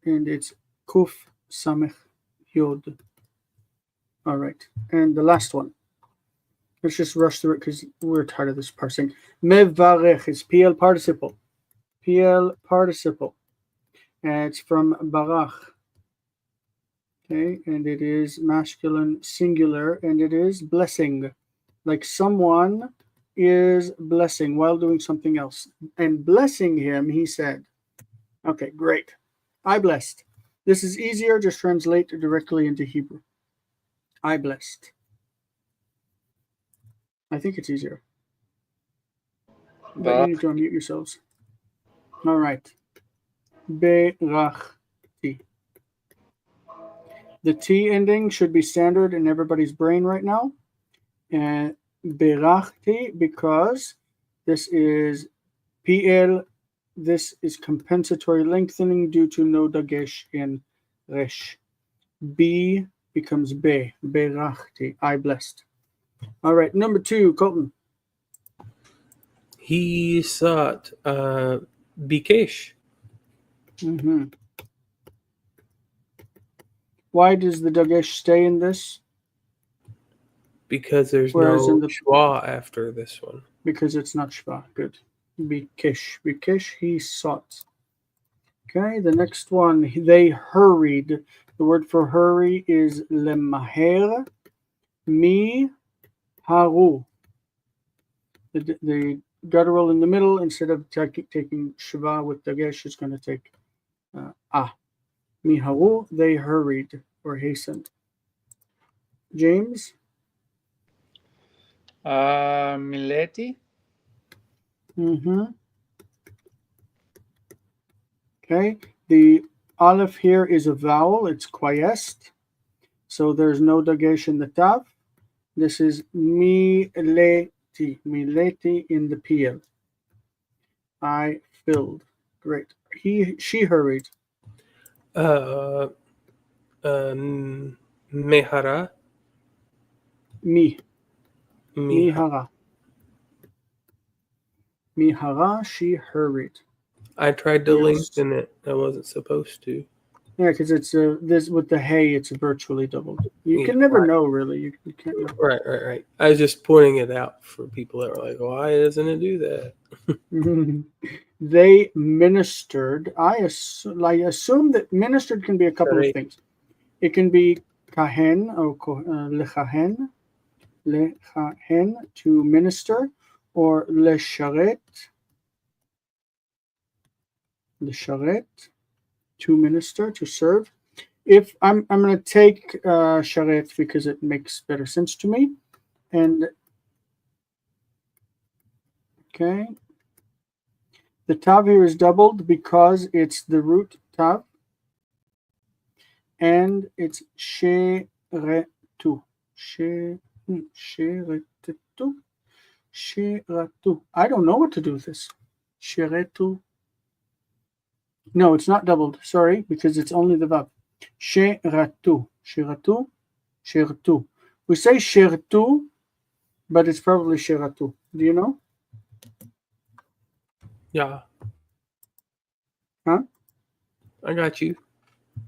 it's kuf samech yod. All right, and the last one. Let's just rush through it because we're tired of this parsing. Mevarech is PL participle. PL participle. And it's from barach. Okay, and it is masculine singular, and it is blessing. Like someone is blessing while doing something else. And blessing him, he said. Okay, great. I blessed. This is easier, just translate directly into Hebrew. I blessed. I think it's easier. But you need to unmute yourselves. All right. Berachti. The T ending should be standard in everybody's brain right now. And berachti, because this is PL, this is compensatory lengthening due to no dagesh in resh. B becomes be, berachti, I blessed. All right, number 2, Colton. He sought Bikesh. Mm-hmm. Why does the dagesh stay in this? Because there's Whereas no in the schwa after this one. Because it's not shva. Good. Bikesh. Bikesh, he sought. Okay, the next one, they hurried. The word for hurry is lemaher mi haru. The guttural in the middle, instead of taking shva with dagesh, is going to take mi haru. They hurried or hastened. James? Mileti. Mm-hmm. Okay, the aleph here is a vowel. It's quiesced. So there's no dagesh in the tav. This is mileti, mileti in the PL. I filled. Great. She hurried. Mehara. Mihara. Mihara, she hurried. I tried to Yes. lengthen it. I wasn't supposed to. Yeah, because it's this with the hay, it's virtually doubled. You Yeah, can never right. know, really. You can't know. Right. I was just pointing it out for people that were like, "Why doesn't it do that?" They ministered. I assume that ministered can be a couple of Sharet. things. It can be kahen or lechahen to minister, or lesharet to minister, to serve. If I'm going to take sharet because it makes better sense to me, and okay, the tav here is doubled because it's the root tav, and it's sheretu. Sheretu. I don't know what to do with this. Sheretu. No, it's not doubled. Sorry, because it's only the vav. Sheratu. Sheratu. We say sheratu, but it's probably sheratu. Do you know? Yeah. Huh? I got you.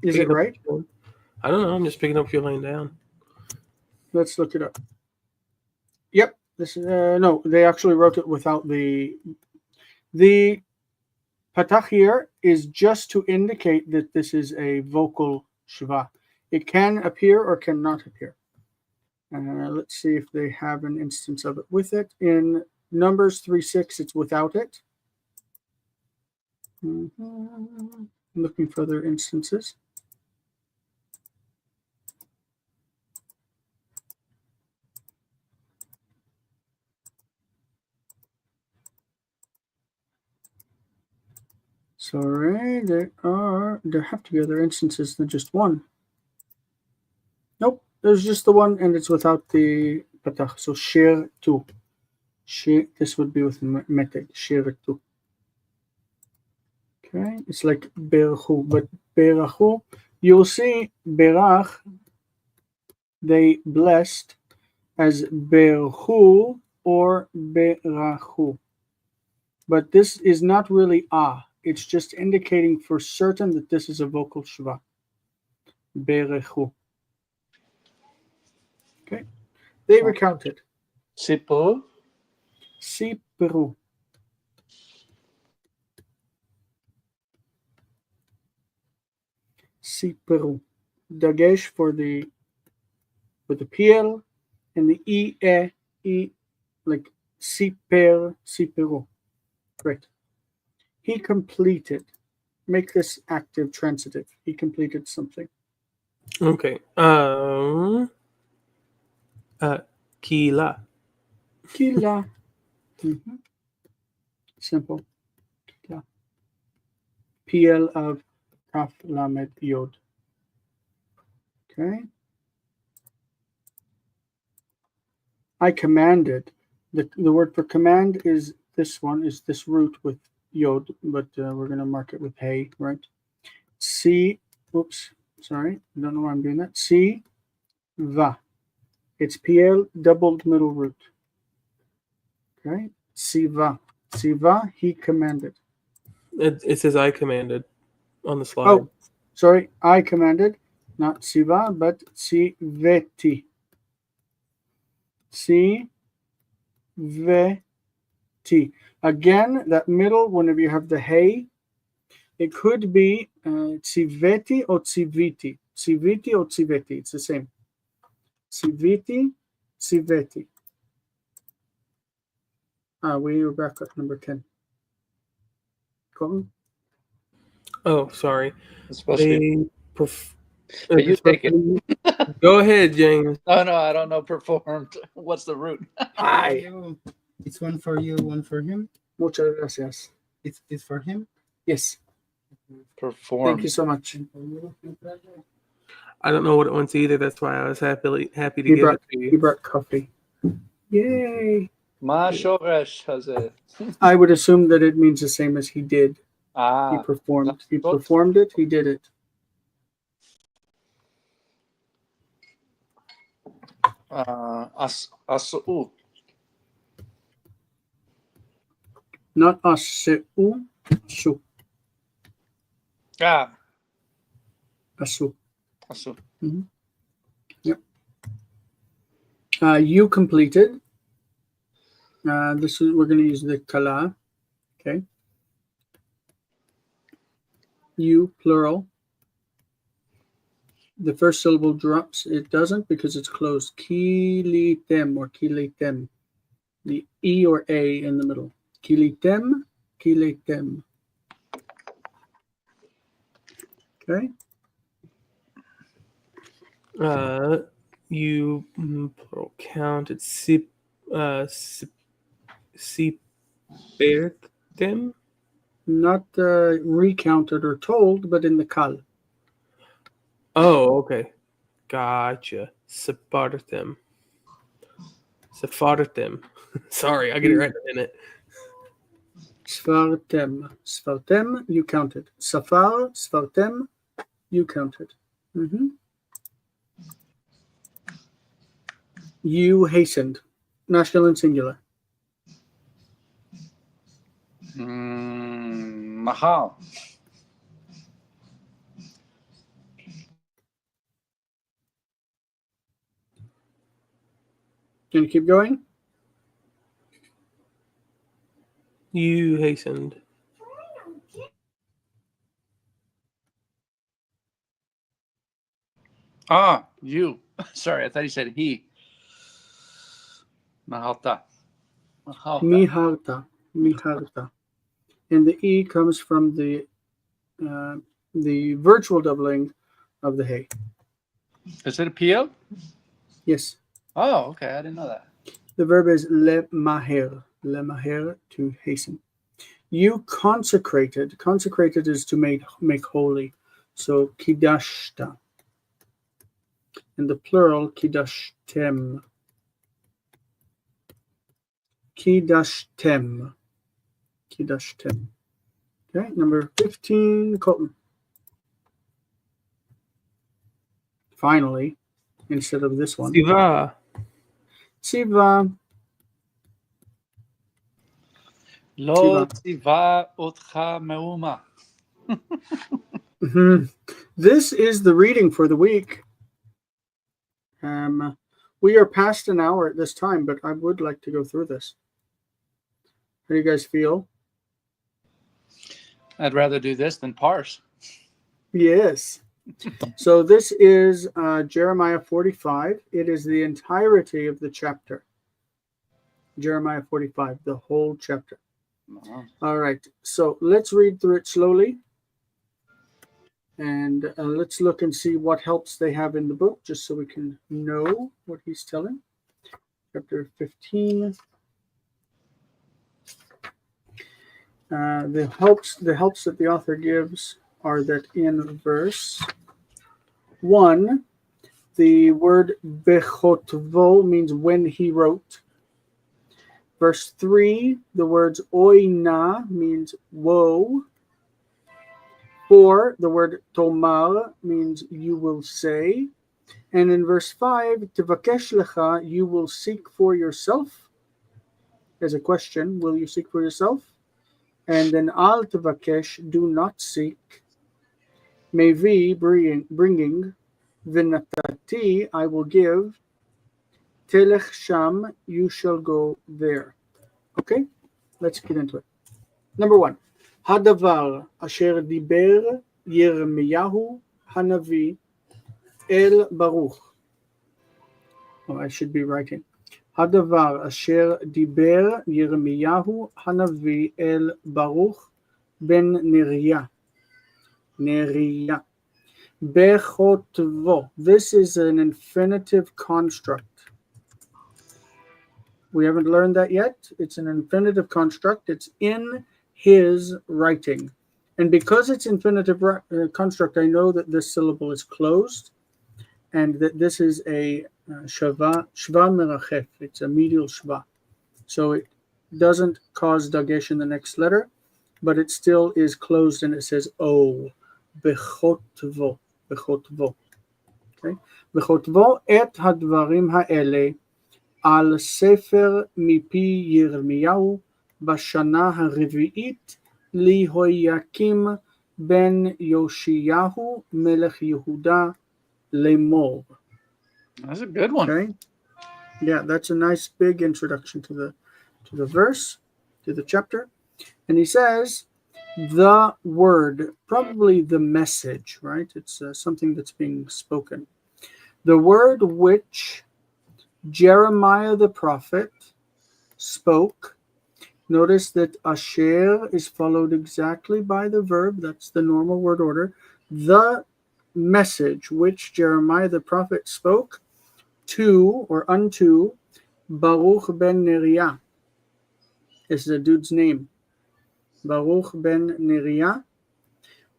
Is Picking it up right? what you're doing. I don't know. I'm just picking up what you're laying down. Let's look it up. Yep. This no, they actually wrote it without the patach here is just to indicate that this is a vocal shva. It can appear or cannot appear. Let's see if they have an instance of it with it. In Numbers 3:6, it's without it. Looking for other instances. Sorry, there have to be other instances than just one. Nope, there's just the one, and it's without the patach. So shir tu. This would be with meteg. Shir tu. Okay, it's like berachu, but berachu. You'll see berach. They blessed as berhu or berachu. But this is not really ah. It's just indicating for certain that this is a vocal shva. Berechu. Okay. They recounted. Sipu. Siperu. Siperu. Dagesh for the PL and the E, like siperu. Great. He completed. Make this active transitive. He completed something. Okay. Kila. Kila. Simple. Kila. PL of Kaf Lamed Yod. Okay. I commanded. The word for command is this one, is this root with Yod, but we're going to mark it with Hey, right? Oops, sorry. I don't know why I'm doing that. Si, Va. It's PL doubled middle root. Okay. Siva. Siva, he commanded. It says I commanded on the slide. Oh, sorry. I commanded, not Siva, but Siveti. Siveti. Again, that middle, whenever you have the Hey, it could be Tsiveti or Tsiviti. Tsiviti or Tsiveti. It's the same. Tsiviti, Tsiveti. We are back at number 10. Colton? Oh, sorry. It's supposed to be. But you take it. Go ahead, James. Oh no, I don't know. Performed. What's the root? Hi. It's one for you, one for him. Muchas gracias. It's for him. Yes. Performed. Thank you so much. I don't know what it wants either. That's why I was happy to He give it to He you. brought coffee. Yay. Ma shoresh has it. I would assume that it means the same as he did. He Ah. performed. He performed it. He did it. Asu. Not aseu. Shu. Ah, Asu. asu. You completed. This is we're going to use the kala. Okay. You plural. The first syllable drops. It doesn't because it's closed. Kilitem or kilitem. The E or A in the middle. Kilitem, kilitem. Okay. You plural count. It's sipertem. Not recounted or told, but in the kal. Oh, okay. Gotcha. Separtem. Sephartem. Sorry, I'll get it right in a minute. Sfartem. Sfartem, you counted. Safar, sfartem, you counted. You hastened. Masculine and singular. Mahal. Can you keep going? You hastened. Ah, you. Sorry, I thought he said he. Mahalta. Mahalta. Miharta. Miharta. And the E comes from the virtual doubling of the hey. Is it a PO? Yes. Oh, okay. I didn't know that. The verb is lemaher. Lemaher, to hasten. You consecrated. Consecrated is to make holy. So kidashta. And the plural kidashtem. Kidashtem. Kidashtem. Okay, number 15, Colton. Finally, instead of this one. Siva. Siva. Lo tiva otcha meuma. This is the reading for the week. We are past an hour at this time, but I would like to go through this. How do you guys feel? I'd rather do this than parse. Yes. So this is Jeremiah 45. It is the entirety of the chapter. Jeremiah 45, the whole chapter. Uh-huh. All right. So let's read through it slowly. And let's look and see what helps they have in the book, just so we can know what he's telling. Chapter 15. The helps that the author gives are that in verse 1, the word bechotvo means when he wrote. Verse 3, the words oina means woe. 4, the word tomar means you will say. And in verse 5, tevakesh lecha, you will seek for yourself. As a question, will you seek for yourself? And then al tevakesh, do not seek. Mevi, bringing. Vinatati, I will give. Telech sham, you shall go there. Okay, let's get into it. Number 1. Hadavar asher diber Yirmiyahu hanavi el Baruch. Oh, I should be writing. Hadavar asher diber Yirmiyahu hanavi el Baruch ben Neriah. Neriah. Bechotvo. This is an infinitive construct. We haven't learned that yet. It's an infinitive construct. It's in his writing. And because it's infinitive construct, I know that this syllable is closed and that this is a shva merachef. It's a medial shva. So it doesn't cause dagesh in the next letter, but it still is closed and it says O. Bechotvo. Bechotvo. Okay? Bechotvo et hadvarim ha'ele על ספר מפי ירמיהו בשנה הרביעית להויקים ben Yoshiyahu melech Yehuda lemor. That's a good one. Okay, yeah, that's a nice big introduction to the verse, to the chapter, and he says the word, probably the message, right? It's something that's being spoken. The word which Jeremiah the prophet spoke. Notice that asher is followed exactly by the verb. That's the normal word order. The message which Jeremiah the prophet spoke to or unto Baruch ben Neriah is the dude's name. Baruch ben Neriah.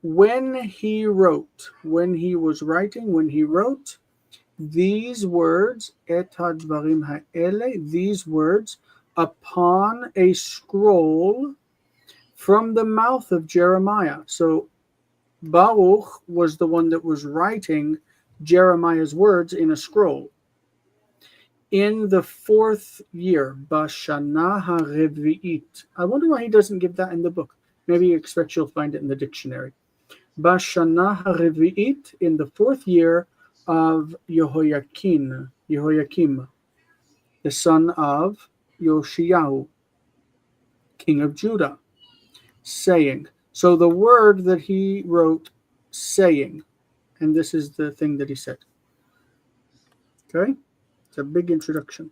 When he wrote, when he was writing, when he wrote these words, et hadvarim ha'ele, these words, upon a scroll from the mouth of Jeremiah. So Baruch was the one that was writing Jeremiah's words in a scroll. In the 4th year, Bashana HaRevi'it. I wonder why he doesn't give that in the book. Maybe he expects you'll find it in the dictionary. Bashana HaRevi'it, in the 4th year of Yehoiakim, the son of Yoshiyahu, king of Judah, saying. So the word that he wrote, saying, and this is the thing that he said. Okay? It's a big introduction.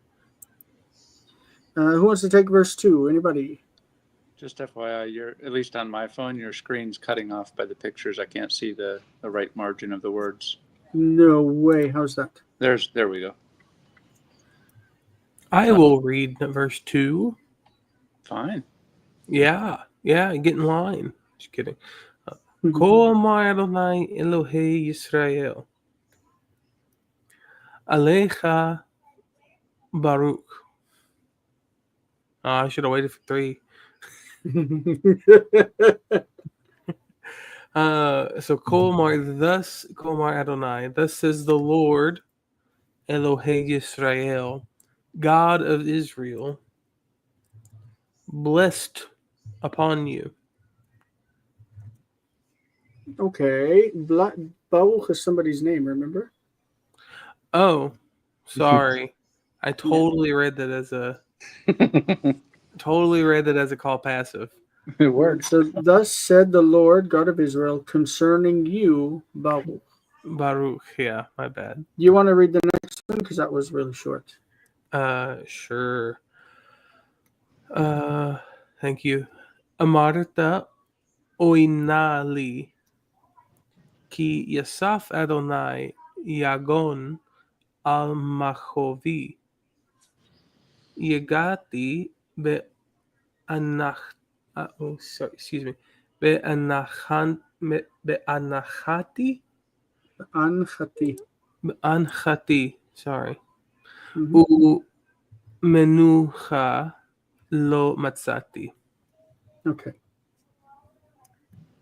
Who wants to take verse 2? Anybody? Just FYI, you're at least on my phone, your screen's cutting off by the pictures. I can't see the right margin of the words. No way. How's that? There we go. I will read verse 2. Fine. Yeah, get in line. Just kidding. Ko Amar Adonai Elohei Yisrael Alecha Baruch. I should have waited for 3. So Ko Amar Adonai, thus says the Lord Elohei Yisrael, God of Israel, blessed upon you. Okay. Baruch is somebody's name, remember? Oh, sorry. I totally read that as a call passive. It works. So thus said the Lord God of Israel concerning you, Baruch. Baruch, yeah, my bad. You want to read the next one? Because that was really short. Sure. Thank you. Amarta oinali ki yasaf Adonai yagon al machovi yagati be anach. Excuse me. Be anachati. Anchati. Anchati. Sorry. Mhm. Menucha lo matzati. Okay.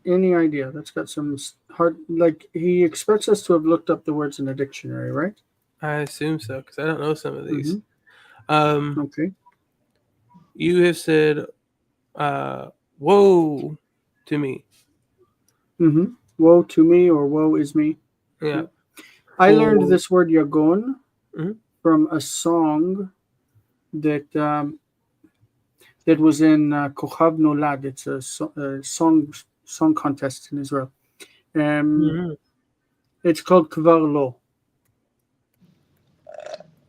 Any idea? That's got some hard. Like he expects us to have looked up the words in a dictionary, right? I assume so because I don't know some of these. Okay. You have said, "Woe to me." Woe to me, or woe is me. Yeah. I learned this word yagon Mhm. from a song that that was in Kochav Nolad. It's a song contest in Israel. It's called Kvar Lo.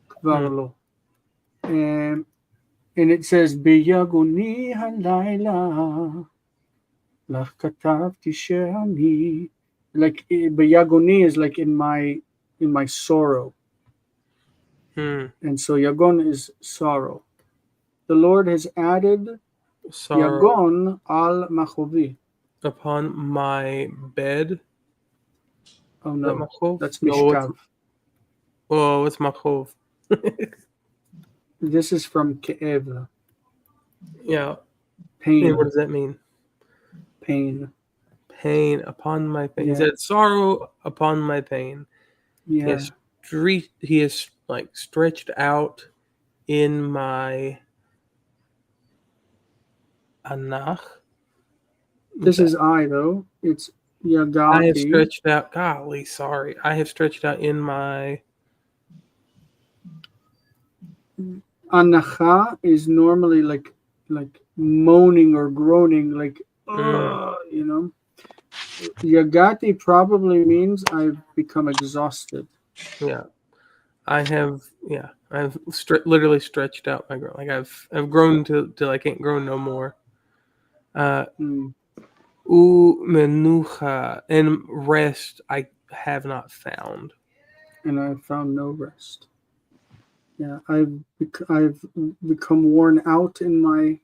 Kvar Lo. And it says, Biyagoni halayla lach katavti she'ani. Like, Biyagoni is like in my sorrow. And so Yagon is sorrow. The Lord has added Sorrow Yagon al machovi. upon my bed. Oh Is that no, machov? that's No, Mishkav. what's machov? This is from Ke'ev. Yeah. Pain. And what does that mean? Pain. Pain upon my pain. Yeah. He said, "Sorrow upon my pain." Yeah. He is like stretched out in my anach. This is I though. It's I have Yagati. stretched out. Golly, sorry. I have stretched out in my. Anacha is normally like moaning or groaning, like you know. Yagati probably means I've become exhausted. Yeah, I have. Yeah, I've literally stretched out my growth. Like I've grown till I can't grow no more. Mm. Menucha and rest I have not found. And I've found no rest. Yeah, I've become worn out in my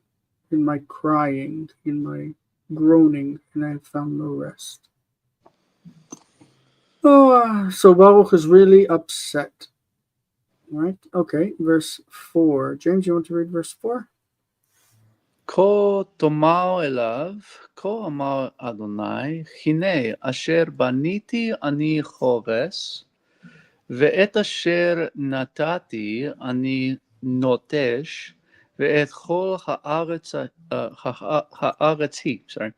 crying, in my groaning, and I've found no rest. Oh, so Baruch is really upset. Right? Okay, verse 4. James, you want to read verse 4? כה תאמר אליו, כה אמר אדוני, הנה אשר בניתי אני חורש, ואת אשר נתתי אני נוטש, ואת כל הארץ היא. Sorry.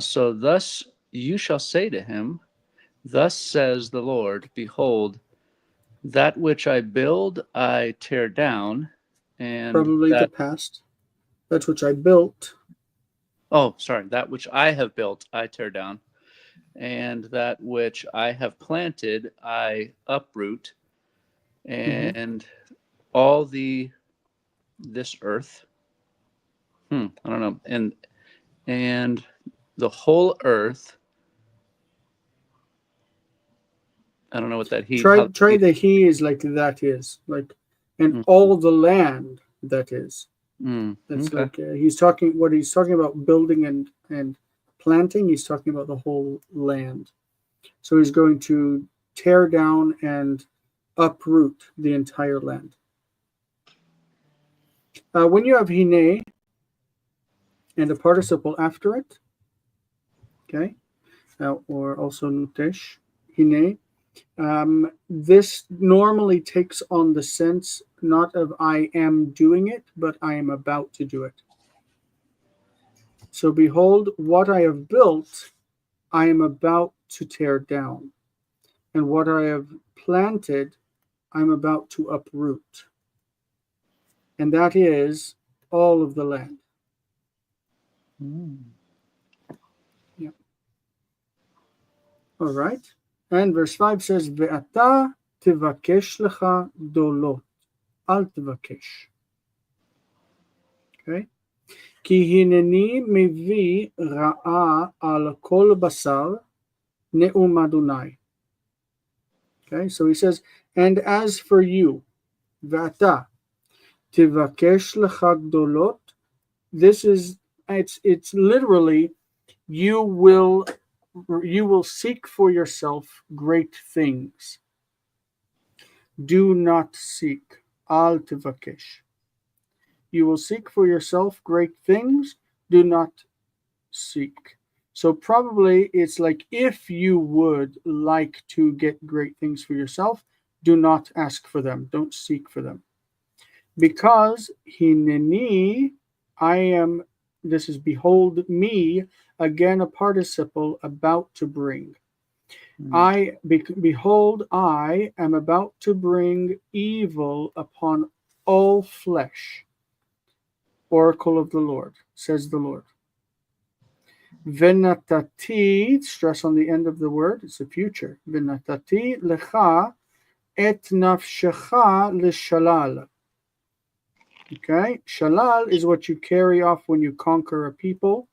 So thus you shall say to him, thus says the Lord, behold, that which I build I tear down, and Probably the that past. That which I built. that which I have built I tear down, and that which I have planted I uproot, and all this earth. I don't know, and the whole earth. I don't know what that he. Try the he is like that is like, and all the land that is. That's okay. like he's talking about building and planting. He's talking about the whole land. So he's going to tear down and uproot the entire land. When you have hine and a participle after it, okay, or also nutesh, hine, this normally takes on the sense not of I am doing it, but I am about to do it. So behold, what I have built, I am about to tear down. And what I have planted, I'm about to uproot. And that is all of the land. Yeah. All right. And verse 5 says, Ve'ata tivakesh lecha dolot. Al tivakesh. Okay. Ki hineni mevi ra'a al kol basar ne'um Adonai. Okay, so he says, and as for you, Ve'ata tivakesh lecha dolot. This is it's literally you will seek for yourself great things. Do not seek. Al tivakesh. You will seek for yourself great things. Do not seek. So probably it's like if you would like to get great things for yourself, do not ask for them. Don't seek for them. Because hineni, I am, this is behold me, again a participle about to bring. Behold, I am about to bring evil upon all flesh. Oracle of the Lord, says the Lord. Venatati, stress on the end of the word, it's a future. Venatati lecha et nafshecha leshalal. Okay, shalal is what you carry off when you conquer a people.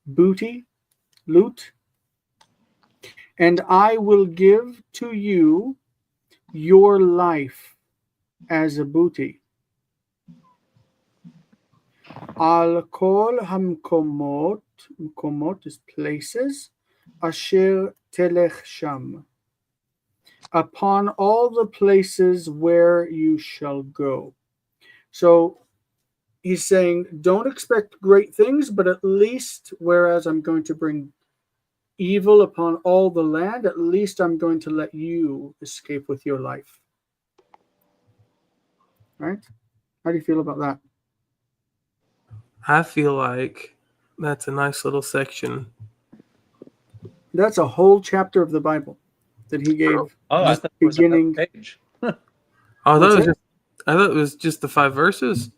Booty, loot. And I will give to you your life as a booty. Al kol hamkomot, komot is places, asher telech sham. Upon all the places where you shall go. So he's saying, don't expect great things, but at least, whereas I'm going to bring evil upon all the land, at least I'm going to let you escape with your life. Right? How do you feel about that? I feel like that's a nice little section That's a whole chapter of the Bible that he gave. Oh, I Just thought it was another beginning. page. Oh, I What's thought, that? I thought it was just the 5 verses.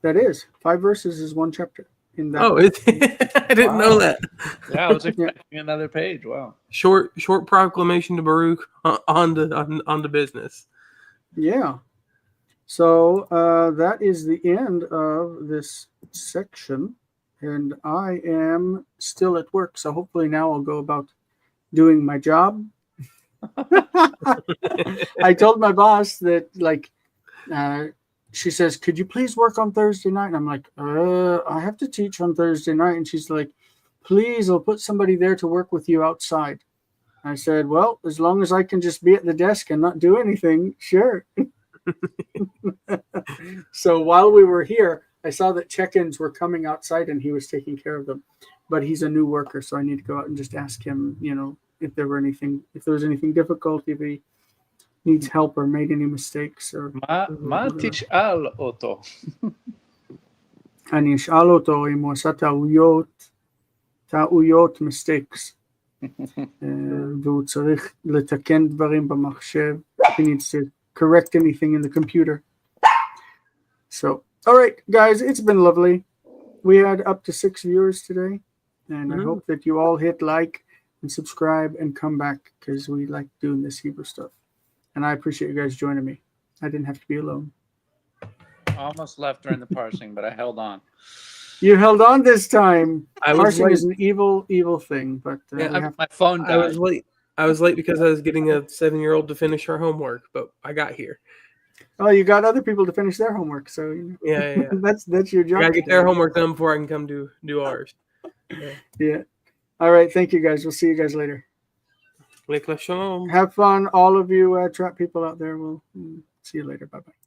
That is 5 verses is one chapter in that. Oh, I didn't know Wow. that. Yeah, I was expecting another page. Wow. Short proclamation to Baruch on the business. Yeah. So that is the end of this section, and I am still at work. So hopefully now I'll go about doing my job. I told my boss that she says, "Could you please work on Thursday night?" And I'm like, I have to teach on Thursday night. And she's like, "Please, I'll put somebody there to work with you outside." I said, "Well, as long as I can just be at the desk and not do anything, sure." So while we were here, I saw that check-ins were coming outside and he was taking care of them. But he's a new worker, so I need to go out and just ask him, if there was anything difficult, if he needs help or made any mistakes or מה תשאל אותו? אני אשאל אותו אם הוא עשה טעויות, mistakes. והוא צריך לתקן דברים במחשב. He needs to correct anything in the computer. So, all right, guys, it's been lovely. We had up to 6 viewers today, and I hope that you all hit like and subscribe and come back because we like doing this Hebrew stuff. And I appreciate you guys joining me. I didn't have to be alone. I almost left during the parsing, but I held on. You held on this time. I was Parsing late. is an evil, evil thing, but My phone died. I was late. I was late because I was getting a 7-year-old to finish her homework, but I got here. Oh, you got other people to finish their homework, so Yeah. that's your job. I gotta get their homework done before I can come do ours. Yeah. All right. Thank you, guys. We'll see you guys later. Shalom. Have fun, all of you trap people out there. We'll see you later. Bye bye.